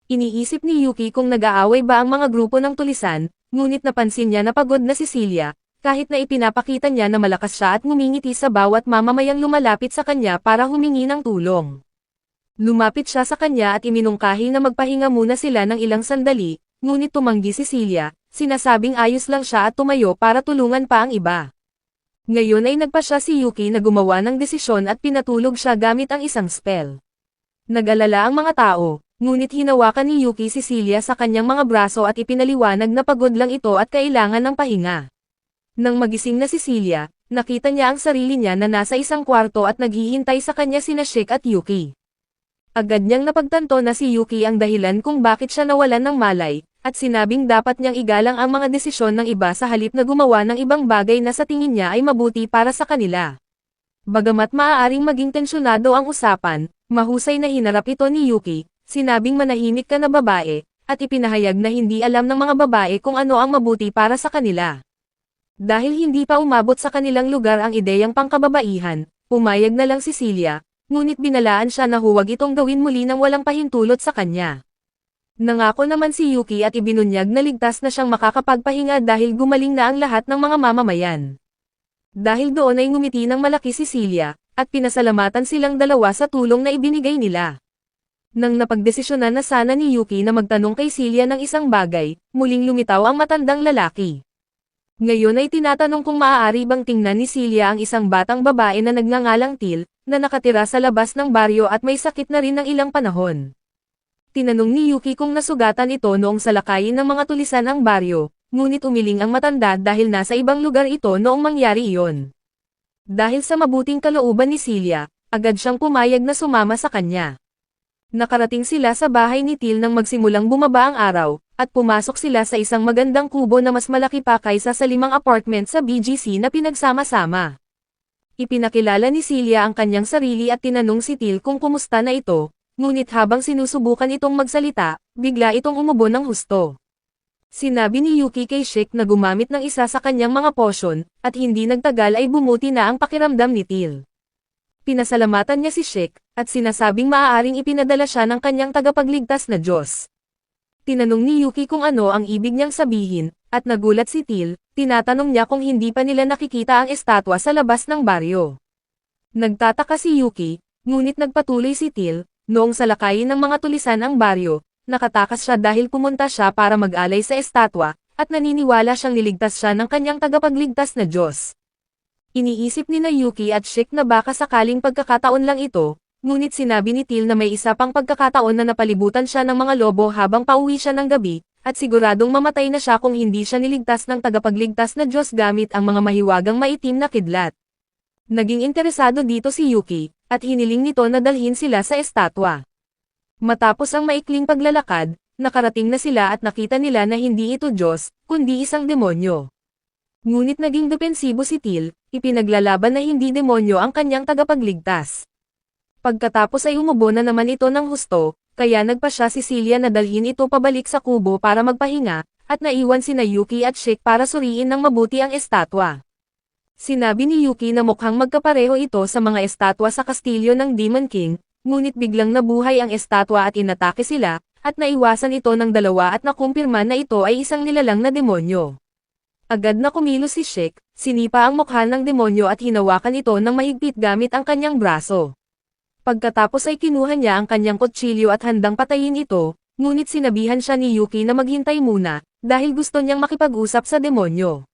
Iniisip ni Yuki kung nag-aaway ba ang mga grupo ng tulisan, ngunit napansin niya na pagod na si Celia, kahit na ipinapakita niya na malakas siya at ngumingiti sa bawat mamamayang lumalapit sa kanya para humingi ng tulong. Lumapit siya sa kanya at iminungkahi na magpahinga muna sila ng ilang sandali, ngunit tumanggi si Celia, sinasabing ayos lang siya at tumayo para tulungan pa ang iba. Ngayon ay nagpasya si Yuki na gumawa ng desisyon at pinatulog siya gamit ang isang spell. Nag-alala ang mga tao, ngunit hinawakan ni Yuki si Celia sa kanyang mga braso at ipinaliwanag na pagod lang ito at kailangan ng pahinga. Nang magising na si Celia, nakita niya ang sarili niya na nasa isang kwarto at naghihintay sa kanya sina Sheik at Yuki. Agad niyang napagtanto na si Yuki ang dahilan kung bakit siya nawalan ng malay, at sinabing dapat niyang igalang ang mga desisyon ng iba sa halip na gumawa ng ibang bagay na sa tingin niya ay mabuti para sa kanila. Bagamat maaaring maging tensyonado ang usapan, mahusay na hinarap ito ni Yuki, sinabing manahimik ka na babae, at ipinahayag na hindi alam ng mga babae kung ano ang mabuti para sa kanila. Dahil hindi pa umabot sa kanilang lugar ang ideyang pangkababaihan, pumayag na lang si Celia, ngunit binalaan siya na huwag itong gawin muli nang walang pahintulot sa kanya. Nangako naman si Yuki at ibinunyag na ligtas na siyang makakapagpahinga dahil gumaling na ang lahat ng mga mamamayan. Dahil doon ay ngumiti ng malaki si Celia, at pinasalamatan silang dalawa sa tulong na ibinigay nila. Nang napagdesisyonan na sana ni Yuki na magtanong kay Celia ng isang bagay, muling lumitaw ang matandang lalaki. Ngayon ay tinatanong kung maaari bang tingnan ni Celia ang isang batang babae na nagngangalang Til, na nakatira sa labas ng baryo at may sakit na rin ng ilang panahon. Tinanong ni Yuki kung nasugatan ito noong salakayin ng mga tulisan ang baryo, ngunit umiling ang matanda dahil nasa ibang lugar ito noong mangyari iyon. Dahil sa mabuting kalooban ni Celia, agad siyang pumayag na sumama sa kanya. Nakarating sila sa bahay ni Til nang magsimulang bumaba ang araw, at pumasok sila sa isang magandang kubo na mas malaki pa kaysa sa 5 apartment sa BGC na pinagsama-sama. Ipinakilala ni Celia ang kanyang sarili at tinanong si Till kung kumusta na ito, ngunit habang sinusubukan itong magsalita, bigla itong umubo ng husto. Sinabi ni Yuki kay Shik na gumamit ng isa sa kanyang mga potion, at hindi nagtagal ay bumuti na ang pakiramdam ni Till. Pinasalamatan niya si Shik, at sinasabing maaaring ipinadala siya ng kanyang tagapagligtas na Diyos. Tinanong ni Yuki kung ano ang ibig niyang sabihin, at nagulat si Till, tinatanong niya kung hindi pa nila nakikita ang estatwa sa labas ng baryo. Nagtataka si Yuki, ngunit nagpatuloy si Till, noong salakayin ng mga tulisan ang baryo, nakatakas siya dahil pumunta siya para mag-alay sa estatwa, at naniniwala siyang liligtas siya ng kanyang tagapagligtas na Diyos. Iniisip ni Yuki at Shik na baka sakaling pagkakataon lang ito, ngunit sinabi ni Till na may isa pang pagkakataon na napalibutan siya ng mga lobo habang pauwi siya ng gabi, at siguradong mamatay na siya kung hindi siya niligtas ng tagapagligtas na Diyos gamit ang mga mahiwagang maitim na kidlat. Naging interesado dito si Yuki, at hiniling nito na dalhin sila sa estatwa. Matapos ang maikling paglalakad, nakarating na sila at nakita nila na hindi ito Diyos, kundi isang demonyo. Ngunit naging depensibo si Till, ipinaglalaban na hindi demonyo ang kanyang tagapagligtas. Pagkatapos ay umubo na naman ito ng husto, kaya nagpa siya si Celia na dalhin ito pabalik sa kubo para magpahinga, at naiwan sina Yuki at Shik para suriin ng mabuti ang estatwa. Sinabi ni Yuki na mukhang magkapareho ito sa mga estatwa sa kastilyo ng Demon King, ngunit biglang nabuhay ang estatwa at inatake sila, at naiwasan ito ng dalawa at nakumpirma na ito ay isang nilalang na demonyo. Agad na kumilos si Shik, sinipa ang mukha ng demonyo at hinawakan ito ng mahigpit gamit ang kanyang braso. Pagkatapos ay kinuha niya ang kanyang kutsilyo at handang patayin ito, ngunit sinabihan siya ni Yuki na maghintay muna, dahil gusto niyang makipag-usap sa demonyo.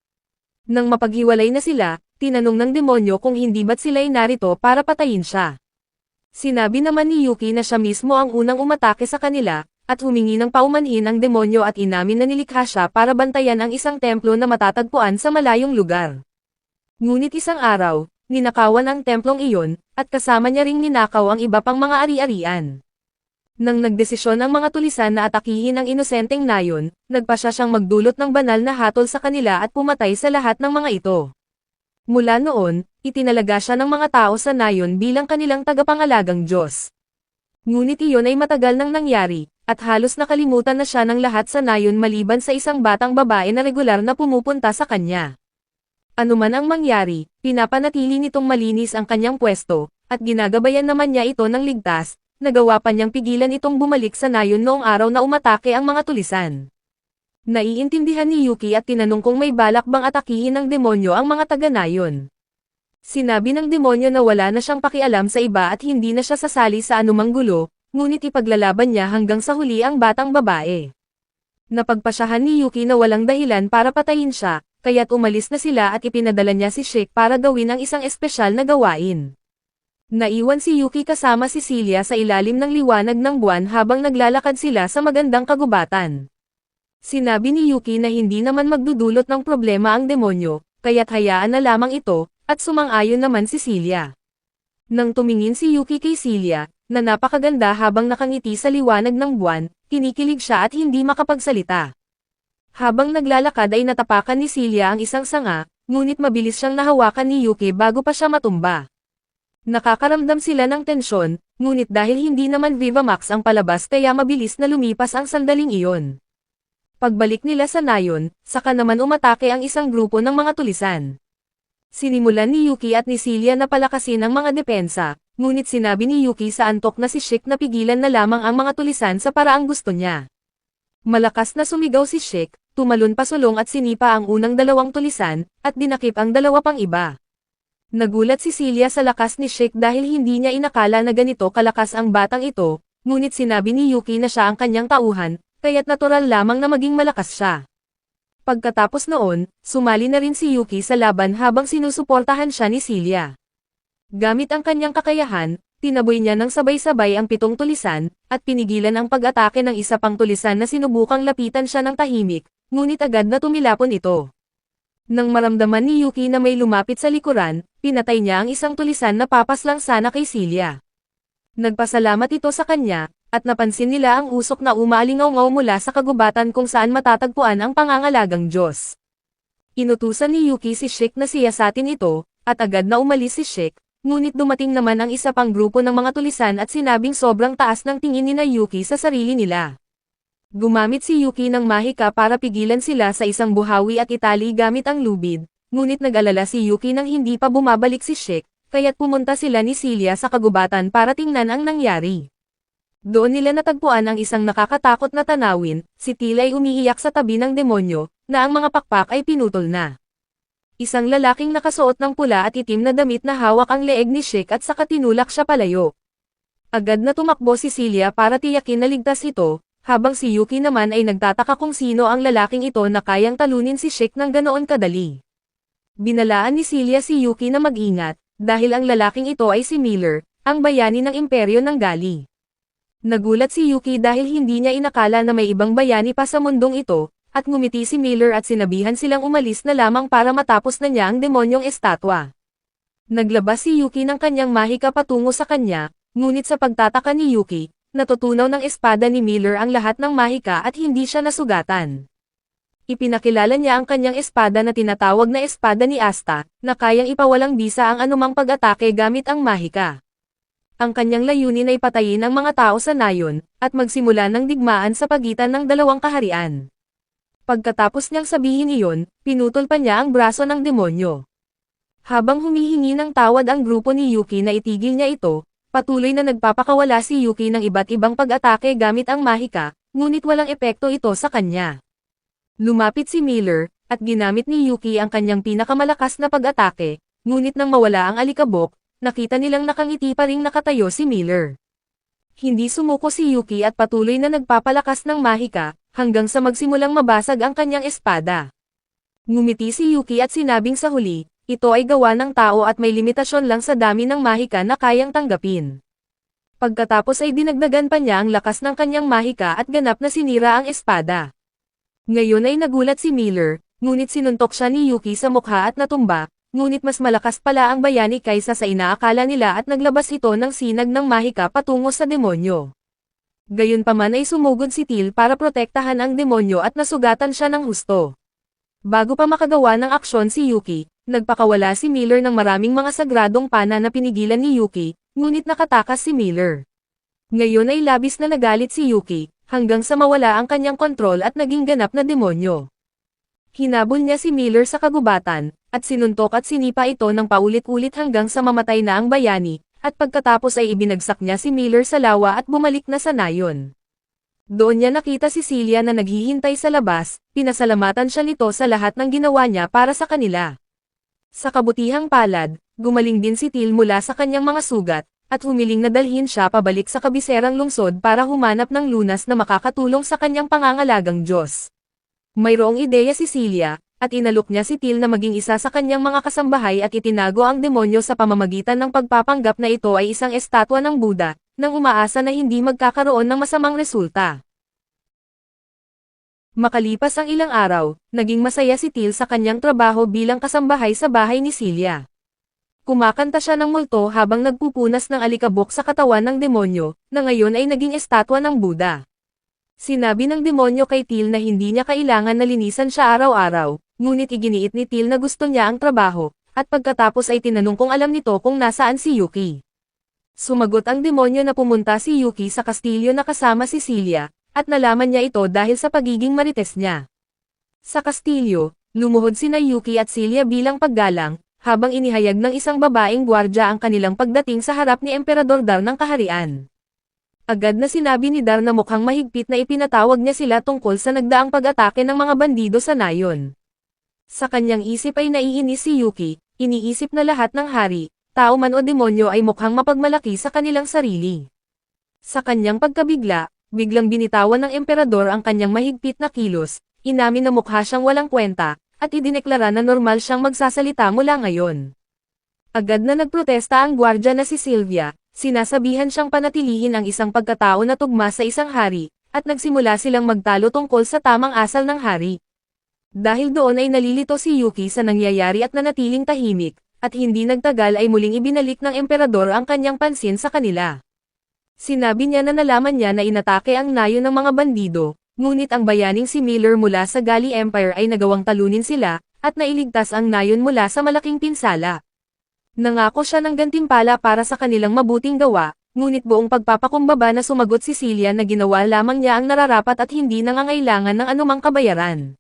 Nang mapaghiwalay na sila, tinanong ng demonyo kung hindi ba't sila'y narito para patayin siya. Sinabi naman ni Yuki na siya mismo ang unang umatake sa kanila, at humingi ng paumanhin ang demonyo at inamin na nilikha siya para bantayan ang isang templo na matatagpuan sa malayong lugar. Ngunit isang araw, ninakawan ang templong iyon, at kasama niya ring ninakaw ang iba pang mga ari-arian. Nang nagdesisyon ang mga tulisan na atakihin ang inosenteng nayon, nagpasya siyang magdulot ng banal na hatol sa kanila at pumatay sa lahat ng mga ito. Mula noon, itinalaga siya ng mga tao sa nayon bilang kanilang tagapangalagang Diyos. Ngunit iyon ay matagal nang nangyari, at halos nakalimutan na siya ng lahat sa nayon maliban sa isang batang babae na regular na pumupunta sa kanya. Anuman ang mangyari, pinapanatili nitong malinis ang kanyang pwesto, at ginagabayan naman niya ito ng ligtas, nagawa pa niyang pigilan itong bumalik sa nayon noong araw na umatake ang mga tulisan. Naiintindihan ni Yuki at tinanong kung may balak bang atakihin ng demonyo ang mga taga-nayon. Sinabi ng demonyo na wala na siyang pakialam sa iba at hindi na siya sasali sa anumang gulo, ngunit ipaglalaban niya hanggang sa huli ang batang babae. Napagpasyahan ni Yuki na walang dahilan para patayin siya, kaya't umalis na sila at ipinadala niya si Shik para gawin ang isang espesyal na gawain. Naiwan si Yuki kasama si Celia sa ilalim ng liwanag ng buwan habang naglalakad sila sa magandang kagubatan. Sinabi ni Yuki na hindi naman magdudulot ng problema ang demonyo, kaya't hayaan na lamang ito, at sumang-ayon naman si Celia. Nang tumingin si Yuki kay Celia, na napakaganda habang nakangiti sa liwanag ng buwan, kinikilig siya at hindi makapagsalita. Habang naglalakad ay natapakan ni Celia ang isang sanga, ngunit mabilis siyang nahawakan ni Yuki bago pa siya matumba. Nakakaramdam sila ng tensyon, ngunit dahil hindi naman Vivamax ang palabas kaya mabilis na lumipas ang sandaling iyon. Pagbalik nila sa nayon, saka naman umatake ang isang grupo ng mga tulisan. Sinimulan ni Yuki at ni Celia na palakasin ang mga depensa, ngunit sinabi ni Yuki sa antok na si Shik na pigilan na lamang ang mga tulisan sa paraang gusto niya. Malakas na sumigaw si Shik, tumalon pasulong at sinipa ang unang 2 tulisan, at dinakip ang 2 pang iba. Nagulat si Celia sa lakas ni Shik dahil hindi niya inakala na ganito kalakas ang batang ito, ngunit sinabi ni Yuki na siya ang kanyang tauhan, kaya't natural lamang na maging malakas siya. Pagkatapos noon, sumali na rin si Yuki sa laban habang sinusuportahan siya ni Celia. Gamit ang kanyang kakayahan, tinaboy niya ng sabay-sabay ang 7 tulisan, at pinigilan ang pag-atake ng isa pang tulisan na sinubukang lapitan siya ng tahimik, ngunit agad na tumilapon ito. Nang maramdaman ni Yuki na may lumapit sa likuran, pinatay niya ang isang tulisan na papaslang sana kay Celia. Nagpasalamat ito sa kanya, at napansin nila ang usok na umaalingaw-ngaw mula sa kagubatan kung saan matatagpuan ang pangangalagang Diyos. Inutusan ni Yuki si Shik na siyasatin ito, at agad na umalis si Shik, ngunit dumating naman ang isa pang grupo ng mga tulisan at sinabing sobrang taas ng tingin ni Yuki sa sarili nila. Gumamit si Yuki ng mahika para pigilan sila sa isang buhawi at itali gamit ang lubid, ngunit nag-alala si Yuki nang hindi pa bumabalik si Shik, kaya't pumunta sila ni Celia sa kagubatan para tingnan ang nangyari. Doon nila natagpuan ang isang nakakatakot na tanawin, si Till ay umiiyak sa tabi ng demonyo, na ang mga pakpak ay pinutol na. Isang lalaking nakasuot ng pula at itim na damit na hawak ang leeg ni Shik at saka tinulak siya palayo. Agad na tumakbo si Celia para tiyakin na ligtas ito, habang si Yuki naman ay nagtataka kung sino ang lalaking ito na kayang talunin si Shik ng ganoon kadali. Binalaan ni Celia si Yuki na mag-ingat, dahil ang lalaking ito ay si Miller, ang bayani ng imperyo ng Gali. Nagulat si Yuki dahil hindi niya inakala na may ibang bayani pa sa mundong ito, at ngumiti si Miller at sinabihan silang umalis na lamang para matapos na niya ang demonyong estatwa. Naglabas si Yuki ng kanyang mahika patungo sa kanya, ngunit sa pagtataka ni Yuki, natutunaw ng espada ni Miller ang lahat ng mahika at hindi siya nasugatan. Ipinakilala niya ang kanyang espada na tinatawag na espada ni Asta, na kayang ipawalang bisa ang anumang pag-atake gamit ang mahika. Ang kanyang layunin ay patayin ang mga tao sa nayon, at magsimula ng digmaan sa pagitan ng dalawang kaharian. Pagkatapos niyang sabihin iyon, pinutol pa niya ang braso ng demonyo. Habang humihingi ng tawad ang grupo ni Yuki na itigil niya ito, patuloy na nagpapakawala si Yuki ng iba't ibang pag-atake gamit ang mahika, ngunit walang epekto ito sa kanya. Lumapit si Miller, at ginamit ni Yuki ang kanyang pinakamalakas na pag-atake, ngunit nang mawala ang alikabok, nakita nilang nakangiti pa ring nakatayo si Miller. Hindi sumuko si Yuki at patuloy na nagpapalakas ng mahika, hanggang sa magsimulang mabasag ang kanyang espada. Ngumiti si Yuki at sinabing sa huli, ito ay gawa ng tao at may limitasyon lang sa dami ng mahika na kayang tanggapin. Pagkatapos ay dinagdagan pa niya ang lakas ng kanyang mahika at ganap na sinira ang espada. Ngayon ay nagulat si Miller, ngunit sinuntok siya ni Yuki sa mukha at natumba, ngunit mas malakas pala ang bayani kaysa sa inaakala nila at naglabas ito ng sinag ng mahika patungo sa demonyo. Gayunpaman ay sumugod si Till para protektahan ang demonyo at nasugatan siya ng husto. Bago pa makagawa ng aksyon si Yuki, nagpakawala si Miller ng maraming mga sagradong pana na pinigilan ni Yuki, ngunit nakatakas si Miller. Ngayon ay labis na nagalit si Yuki, hanggang sa mawala ang kanyang kontrol at naging ganap na demonyo. Hinabol niya si Miller sa kagubatan, at sinuntok at sinipa ito ng paulit-ulit hanggang sa mamatay na ang bayani, at pagkatapos ay ibinagsak niya si Miller sa lawa at bumalik na sa nayon. Doon niya nakita si Celia na naghihintay sa labas, pinasalamatan siya nito sa lahat ng ginawa niya para sa kanila. Sa kabutihang palad, gumaling din si Till mula sa kanyang mga sugat, at humiling na dalhin siya pabalik sa kabiserang lungsod para humanap ng lunas na makakatulong sa kanyang pangangalagang Diyos. Mayroong ideya si Celia, at inalok niya si Till na maging isa sa kanyang mga kasambahay at itinago ang demonyo sa pamamagitan ng pagpapanggap na ito ay isang estatwa ng Buddha, nang umaasa na hindi magkakaroon ng masamang resulta. Makalipas ang ilang araw, naging masaya si Till sa kanyang trabaho bilang kasambahay sa bahay ni Celia. Kumakanta siya ng multo habang nagpupunas ng alikabok sa katawan ng demonyo, na ngayon ay naging estatwa ng Buddha. Sinabi ng demonyo kay Till na hindi niya kailangan na linisan siya araw-araw, ngunit iginiit ni Till na gusto niya ang trabaho, at pagkatapos ay tinanong kung alam nito kung nasaan si Yuki. Sumagot ang demonyo na pumunta si Yuki sa kastilyo na kasama si Celia, at nalaman niya ito dahil sa pagiging marites niya. Sa kastilyo, lumuhod sina Yuki at Celia bilang paggalang, habang inihayag ng isang babaeng gwardya ang kanilang pagdating sa harap ni Emperador Dar ng kaharian. Agad na sinabi ni Dar na mukhang mahigpit na ipinatawag niya sila tungkol sa nagdaang pag-atake ng mga bandido sa nayon. Sa kanyang isip ay naiinis si Yuki, iniisip na lahat ng hari, tao man o demonyo ay mukhang mapagmalaki sa kanilang sarili. Sa kanyang pagkabigla, biglang binitawan ng emperador ang kanyang mahigpit na kilos, inamin na mukha siyang walang kwenta, at idineklara na normal siyang magsasalita mula ngayon. Agad na nagprotesta ang gwardya na si Sylvia, sinasabihan siyang panatilihin ang isang pagkatao na tugma sa isang hari, at nagsimula silang magtalo tungkol sa tamang asal ng hari. Dahil doon ay nalilito si Yuki sa nangyayari at nanatiling tahimik, at hindi nagtagal ay muling ibinalik ng emperador ang kanyang pansin sa kanila. Sinabi niya na nalaman niya na inatake ang nayon ng mga bandido, ngunit ang bayaning si Miller mula sa Gali Empire ay nagawang talunin sila, at nailigtas ang nayon mula sa malaking pinsala. Nangako siya ng gantimpala para sa kanilang mabuting gawa, ngunit buong pagpapakumbaba na sumagot si Celia na ginawa lamang niya ang nararapat at hindi nangangailangan ng anumang kabayaran.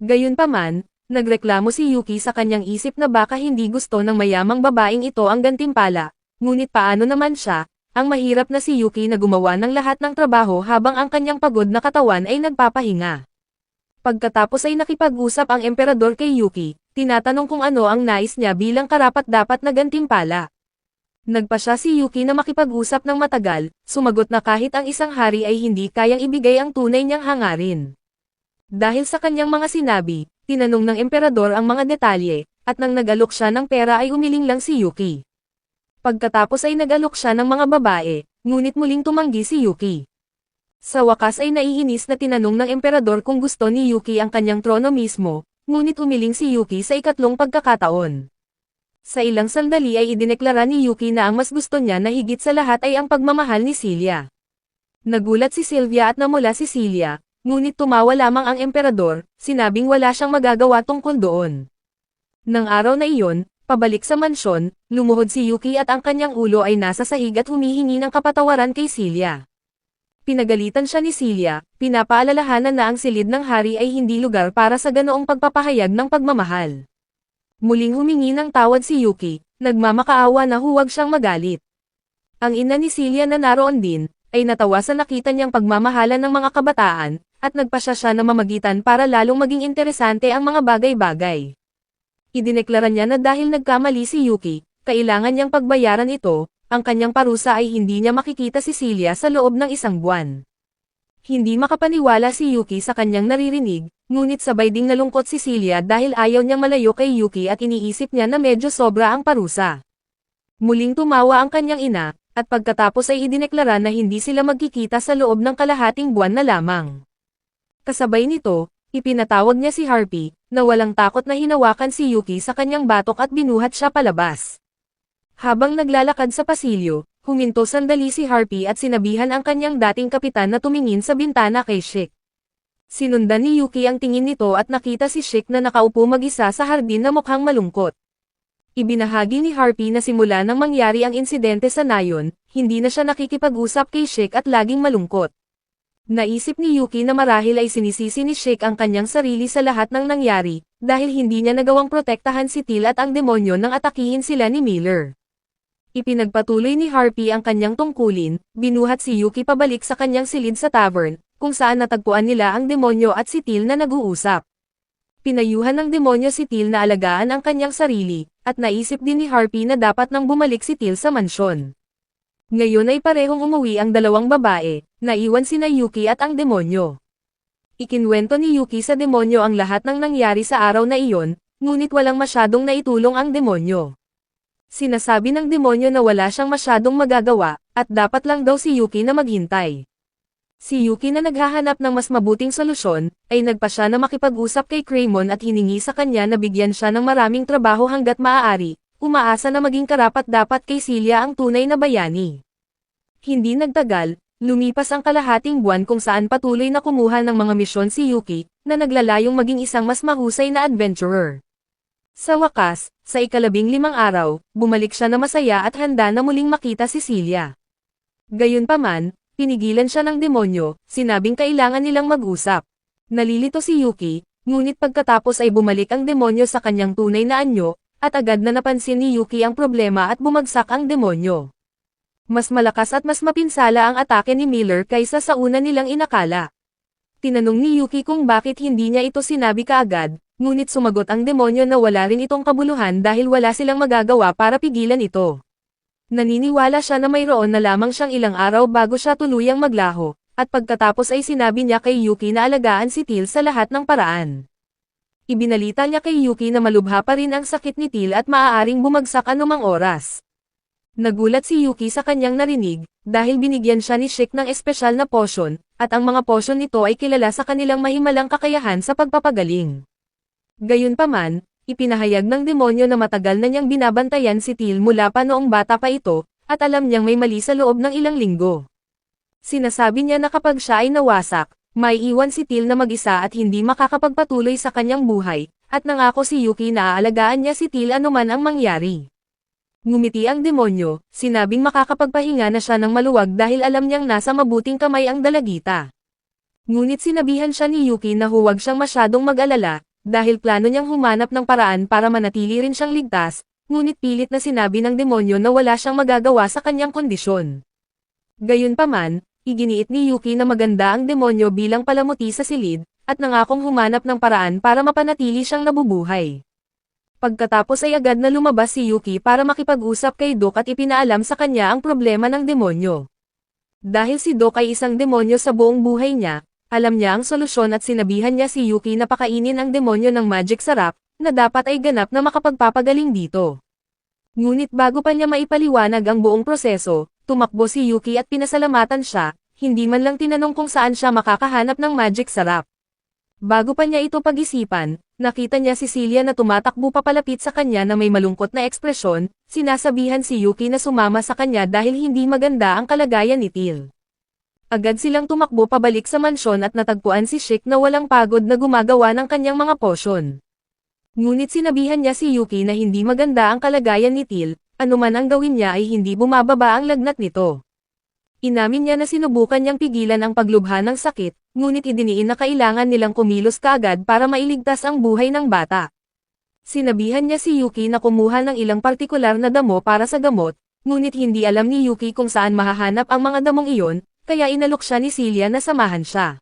Gayunpaman, nagreklamo si Yuki sa kanyang isip na baka hindi gusto ng mayamang babaeng ito ang gantimpala, ngunit paano naman siya, ang mahirap na si Yuki na gumawa ng lahat ng trabaho habang ang kanyang pagod na katawan ay nagpapahinga. Pagkatapos ay nakipag-usap ang emperador kay Yuki, tinatanong kung ano ang nais niya bilang karapat-dapat na gantimpala. Nagpa siya si Yuki na makipag-usap ng matagal, sumagot na kahit ang isang hari ay hindi kayang ibigay ang tunay niyang hangarin. Dahil sa kanyang mga sinabi, tinanong ng emperador ang mga detalye, at nang nag-alok siya ng pera ay umiling lang si Yuki. Pagkatapos ay nag-alok siya ng mga babae, ngunit muling tumanggi si Yuki. Sa wakas ay naiinis na tinanong ng emperador kung gusto ni Yuki ang kanyang trono mismo, ngunit umiling si Yuki sa ikatlong pagkakataon. Sa ilang sandali ay idineklara ni Yuki na ang mas gusto niya na higit sa lahat ay ang pagmamahal ni Celia. Nagulat si Sylvia at namula si Celia, ngunit tumawa lamang ang emperador, sinabing wala siyang magagawa tungkol doon. Nang araw na iyon, pabalik sa mansyon, lumuhod si Yuki at ang kanyang ulo ay nasa sahig at humihingi ng kapatawaran kay Celia. Pinagalitan siya ni Celia, pinapaalalahanan na ang silid ng hari ay hindi lugar para sa ganoong pagpapahayag ng pagmamahal. Muling humingi ng tawad si Yuki, nagmamakaawa na huwag siyang magalit. Ang ina ni Celia na naroon din, ay natawa sa nakita niyang pagmamahalan ng mga kabataan, at nagpasya siya na mamagitan para lalong maging interesante ang mga bagay-bagay. Idineklara niya na dahil nagkamali si Yuki, kailangan niyang pagbayaran ito, ang kanyang parusa ay hindi niya makikita si Celia sa loob ng isang buwan. Hindi makapaniwala si Yuki sa kanyang naririnig, ngunit sabay ding nalungkot si Celia dahil ayaw niyang malayo kay Yuki at iniisip niya na medyo sobra ang parusa. Muling tumawa ang kanyang ina, at pagkatapos ay idineklara na hindi sila magkikita sa loob ng kalahating buwan na lamang. Kasabay nito, ipinatawag niya si Harpy, na walang takot na hinawakan si Yuki sa kanyang batok at binuhat siya palabas. Habang naglalakad sa pasilyo, huminto sandali si Harpy at sinabihan ang kanyang dating kapitan na tumingin sa bintana kay Chic. Sinundan ni Yuki ang tingin nito at nakita si Chic na nakaupo mag-isa sa hardin na mukhang malungkot. Ibinahagi ni Harpy na simula nang mangyari ang insidente sa nayon, hindi na siya nakikipag-usap kay Chic at laging malungkot. Naisip ni Yuki na marahil ay sinisisi ni Chic ang kanyang sarili sa lahat ng nangyari, dahil hindi niya nagawang protektahan si Till at ang demonyo nang atakihin sila ni Miller. Ipinagpatuloy ni Harpy ang kanyang tungkulin, binuhat si Yuki pabalik sa kanyang silid sa tavern, kung saan natagpuan nila ang demonyo at si Till na nag-uusap. Pinayuhan ng demonyo si Till na alagaan ang kanyang sarili, at naisip din ni Harpy na dapat nang bumalik si Till sa mansyon. Ngayon ay parehong umuwi ang dalawang babae, naiwan sina Yuki at ang demonyo. Ikinwento ni Yuki sa demonyo ang lahat ng nangyari sa araw na iyon, ngunit walang masyadong naitulong ang demonyo. Sinasabi ng demonyo na wala siyang masyadong magagawa, at dapat lang daw si Yuki na maghintay. Si Yuki na naghahanap ng mas mabuting solusyon, ay nagpa siya na makipag-usap kay Craymon at hiningi sa kanya na bigyan siya ng maraming trabaho hanggat maaari, umaasa na maging karapat-dapat kay Celia ang tunay na bayani. Hindi nagtagal, lumipas ang kalahating buwan kung saan patuloy na kumuha ng mga misyon si Yuki, na naglalayong maging isang mas mahusay na adventurer. Sa wakas, sa ika-15 araw, bumalik siya na masaya at handa na muling makita si Celia. Gayunpaman, pinigilan siya ng demonyo, sinabing kailangan nilang mag-usap. Nalilito si Yuki, ngunit pagkatapos ay bumalik ang demonyo sa kanyang tunay na anyo, at agad na napansin ni Yuki ang problema at bumagsak ang demonyo. Mas malakas at mas mapinsala ang atake ni Miller kaysa sa una nilang inakala. Tinanong ni Yuki kung bakit hindi niya ito sinabi kaagad, ngunit sumagot ang demonyo na wala rin itong kabuluhan dahil wala silang magagawa para pigilan ito. Naniniwala siya na mayroon na lamang siyang ilang araw bago siya tuluyang maglaho, at pagkatapos ay sinabi niya kay Yuki na alagaan si Till sa lahat ng paraan. Ibinalita niya kay Yuki na malubha pa rin ang sakit ni Till at maaaring bumagsak anumang oras. Nagulat si Yuki sa kanyang narinig, dahil binigyan siya ni Chic ng espesyal na potion, at ang mga potion nito ay kilala sa kanilang mahimalang kakayahan sa pagpapagaling. Gayunpaman, ipinahayag ng demonyo na matagal na niyang binabantayan si Till mula pa noong bata pa ito, at alam niyang may mali sa loob ng ilang linggo. Sinasabi niya na kapag siya ay nawasak, may iwan si Teal na mag-isa at hindi makakapagpatuloy sa kanyang buhay, at nangako si Yuki na aalagaan niya si Teal anuman ang mangyari. Ngumiti ang demonyo, sinabing makakapagpahinga na siya ng maluwag dahil alam niyang nasa mabuting kamay ang dalagita. Ngunit sinabihan siya ni Yuki na huwag siyang masyadong mag-alala, dahil plano niyang humanap ng paraan para manatili rin siyang ligtas, ngunit pilit na sinabi ng demonyo na wala siyang magagawa sa kanyang kondisyon. Gayunpaman, iginiit ni Yuki na maganda ang demonyo bilang palamuti sa silid, at nangakong humanap ng paraan para mapanatili siyang nabubuhay. Pagkatapos ay agad na lumabas si Yuki para makipag-usap kay Doc at ipinaalam sa kanya ang problema ng demonyo. Dahil si Doc ay isang demonyo sa buong buhay niya, alam niya ang solusyon at sinabihan niya si Yuki na pakainin ang demonyo ng magic sarap, na dapat ay ganap na makapagpapagaling dito. Ngunit bago pa niya maipaliwanag ang buong proseso, tumakbo si Yuki at pinasalamatan siya, hindi man lang tinanong kung saan siya makakahanap ng magic sarap. Bago pa niya ito pag-isipan, nakita niya si Celia na tumatakbo papalapit sa kanya na may malungkot na ekspresyon, sinasabihan si Yuki na sumama sa kanya dahil hindi maganda ang kalagayan ni Teal. Agad silang tumakbo pabalik sa mansyon at natagpuan si Chic na walang pagod na gumagawa ng kanyang mga potion. Ngunit sinabihan niya si Yuki na hindi maganda ang kalagayan ni Teal, anuman ang gawin niya ay hindi bumababa ang lagnat nito. Inamin niya na sinubukan niyang pigilan ang paglubha ng sakit, ngunit idiniin na kailangan nilang kumilos kaagad para mailigtas ang buhay ng bata. Sinabihan niya si Yuki na kumuha ng ilang partikular na damo para sa gamot, ngunit hindi alam ni Yuki kung saan mahahanap ang mga damong iyon, kaya inalok siya ni Celia na samahan siya.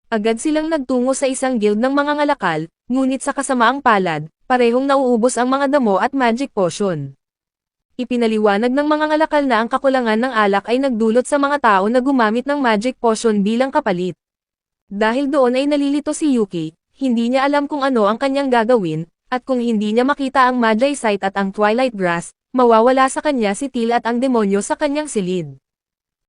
Agad silang nagtungo sa isang guild ng mga ngalakal, ngunit sa kasamaang palad, parehong nauubos ang mga damo at magic potion. Ipinaliwanag ng mga ngalakal na ang kakulangan ng alak ay nagdulot sa mga tao na gumamit ng magic potion bilang kapalit. Dahil doon ay nalilito si Yuki, hindi niya alam kung ano ang kanyang gagawin, at kung hindi niya makita ang Magi Sight at ang Twilight Grass, mawawala sa kanya si Teal at ang demonyo sa kanyang silid.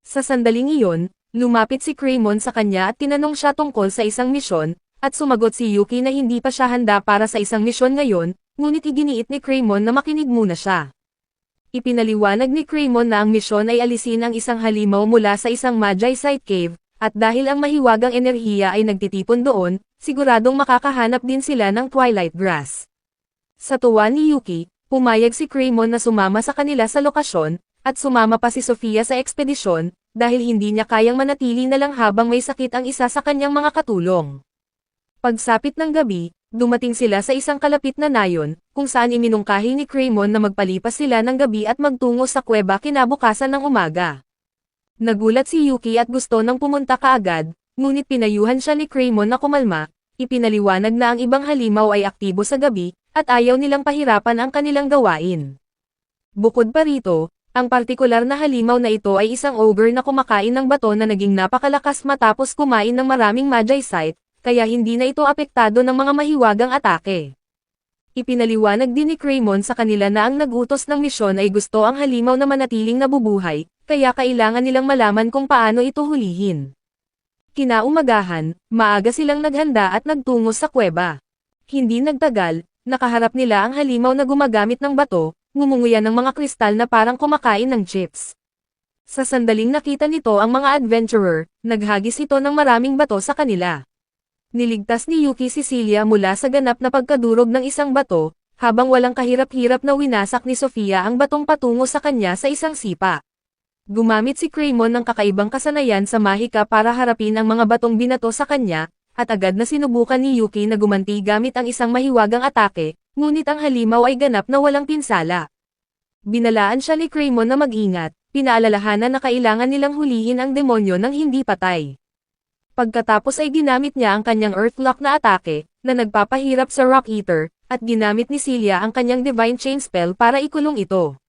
Sa sandaling iyon, lumapit si Craymon sa kanya at tinanong siya tungkol sa isang misyon, at sumagot si Yuki na hindi pa siya handa para sa isang misyon ngayon, ngunit iginiit ni Craymon na makinig muna siya. Ipinaliwanag ni Craymon na ang misyon ay alisin ang isang halimaw mula sa isang Magi Sight Cave, at dahil ang mahiwagang enerhiya ay nagtitipon doon, siguradong makakahanap din sila ng Twilight Grass. Sa tuwa ni Yuki, pumayag si Craymon na sumama sa kanila sa lokasyon, at sumama pa si Sofia sa ekspedisyon, dahil hindi niya kayang manatili na lang habang may sakit ang isa sa kanyang mga katulong. Pagsapit ng gabi, dumating sila sa isang kalapit na nayon, kung saan iminungkahi ni Craymon na magpalipas sila ng gabi at magtungo sa kuweba kinabukasan ng umaga. Nagulat si Yuki at gusto nang pumunta kaagad, ngunit pinayuhan siya ni Craymon na kumalma, ipinaliwanag na ang ibang halimaw ay aktibo sa gabi, at ayaw nilang pahirapan ang kanilang gawain. Bukod pa rito, ang partikular na halimaw na ito ay isang ogre na kumakain ng bato na naging napakalakas matapos kumain ng maraming Magi Sight, kaya hindi na ito apektado ng mga mahiwagang atake. Ipinaliwanag din ni Craymon sa kanila na ang nag-utos ng misyon ay gusto ang halimaw na manatiling nabubuhay, kaya kailangan nilang malaman kung paano ito hulihin. Kinaumagahan, maaga silang naghanda at nagtungo sa kuweba. Hindi nagtagal, nakaharap nila ang halimaw na gumagamit ng bato, ngumunguya ng mga kristal na parang kumakain ng chips. Sa sandaling nakita nito ang mga adventurer, naghagis ito ng maraming bato sa kanila. Niligtas ni Yuki si Celia mula sa ganap na pagkadurog ng isang bato, habang walang kahirap-hirap na winasak ni Sofia ang batong patungo sa kanya sa isang sipa. Gumamit si Craymon ng kakaibang kasanayan sa mahika para harapin ang mga batong binato sa kanya, at agad na sinubukan ni Yuki na gumanti gamit ang isang mahiwagang atake, ngunit ang halimaw ay ganap na walang pinsala. Binalaan siya ni Craymon na mag-ingat, pinaalalahanan na kailangan nilang hulihin ang demonyo nang hindi patay. Pagkatapos ay ginamit niya ang kanyang Earthlock na atake, na nagpapahirap sa Rock Eater, at ginamit ni Celia ang kanyang Divine Chain Spell para ikulong ito.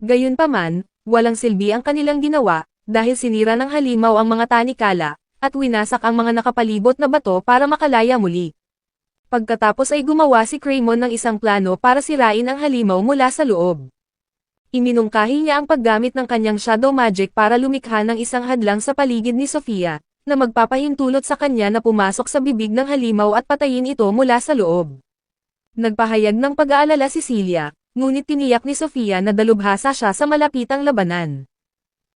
Gayunpaman, walang silbi ang kanilang ginawa, dahil sinira ng halimaw ang mga tanikala, at winasak ang mga nakapalibot na bato para makalaya muli. Pagkatapos ay gumawa si Craymon ng isang plano para sirain ang halimaw mula sa loob. Iminungkahi niya ang paggamit ng kanyang shadow magic para lumikha ng isang hadlang sa paligid ni Sofia, na magpapahintulot sa kanya na pumasok sa bibig ng halimaw at patayin ito mula sa loob. Nagpahayag ng pag-aalala si Celia, ngunit tiniyak ni Sofia na dalubhasa siya sa malapitang labanan.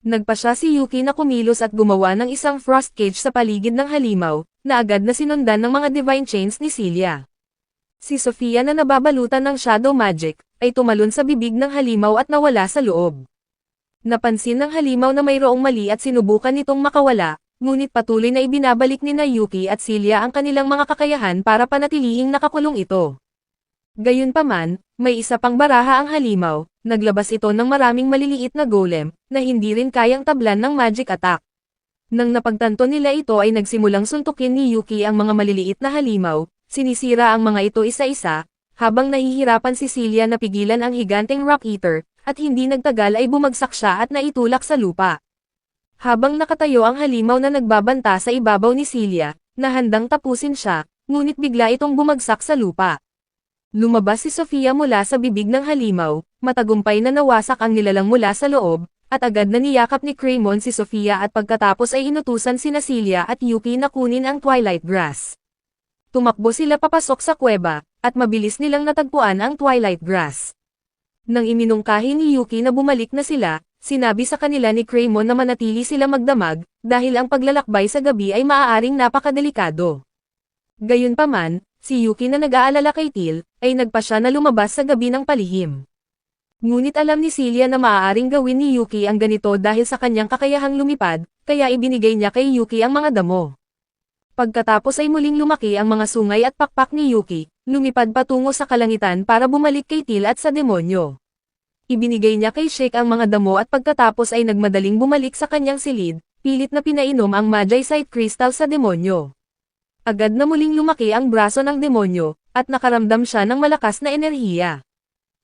Nagpa siya si Yuki na kumilos at gumawa ng isang frost cage sa paligid ng halimaw, na agad na sinundan ng mga divine chains ni Celia. Si Sofia na nababalutan ng shadow magic, ay tumalon sa bibig ng halimaw at nawala sa loob. Napansin ng halimaw na mayroong mali at sinubukan nitong makawala, ngunit patuloy na ibinabalik ni Yuki at Celia ang kanilang mga kakayahan para panatilihing nakakulong ito. Gayunpaman, may isa pang baraha ang halimaw, naglabas ito ng maraming maliliit na golem, na hindi rin kayang tablan ng magic attack. Nang napagtanto nila ito ay nagsimulang suntukin ni Yuki ang mga maliliit na halimaw, sinisira ang mga ito isa-isa, habang nahihirapan si Celia na pigilan ang higanteng rock eater, at hindi nagtagal ay bumagsak siya at naitulak sa lupa. Habang nakatayo ang halimaw na nagbabanta sa ibabaw ni Celia, na handang tapusin siya, ngunit bigla itong bumagsak sa lupa. Lumabas si Sofia mula sa bibig ng halimaw, matagumpay na nawasak ang nilalang mula sa loob, at agad na niyakap ni Craymon si Sofia at pagkatapos ay inutusan sina Celia at Yuki na kunin ang Twilight Grass. Tumakbo sila papasok sa kuweba, at mabilis nilang natagpuan ang Twilight Grass. Nang iminungkahi ni Yuki na bumalik na sila, sinabi sa kanila ni Craymon na manatili sila magdamag, dahil ang paglalakbay sa gabi ay maaaring napakadelikado. Gayunpaman, si Yuki na nag-aalala kay Teal, ay nagpa siya na lumabas sa gabi ng palihim. Ngunit alam ni Celia na maaaring gawin ni Yuki ang ganito dahil sa kanyang kakayahang lumipad, kaya ibinigay niya kay Yuki ang mga damo. Pagkatapos ay muling lumaki ang mga sungay at pakpak ni Yuki, lumipad patungo sa kalangitan para bumalik kay Teal at sa demonyo. Ibinigay niya kay Shake ang mga damo at pagkatapos ay nagmadaling bumalik sa kanyang silid, pilit na pinainom ang Magicite Crystal sa demonyo. Agad na muling lumaki ang braso ng demonyo, at nakaramdam siya ng malakas na enerhiya.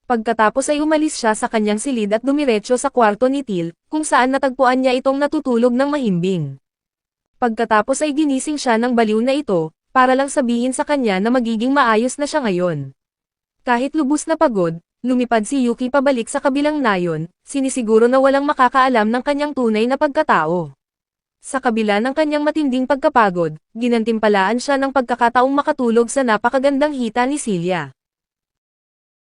Pagkatapos ay umalis siya sa kanyang silid at dumiretso sa kwarto ni Teal, kung saan natagpuan niya itong natutulog ng mahimbing. Pagkatapos ay ginising siya ng baliw na ito, para lang sabihin sa kanya na magiging maayos na siya ngayon. Kahit lubos na pagod, lumipad si Yuki pabalik sa kabilang nayon, sinisiguro na walang makakaalam ng kanyang tunay na pagkatao. Sa kabila ng kanyang matinding pagkapagod, ginantimpalaan siya ng pagkakataong makatulog sa napakagandang hita ni Celia.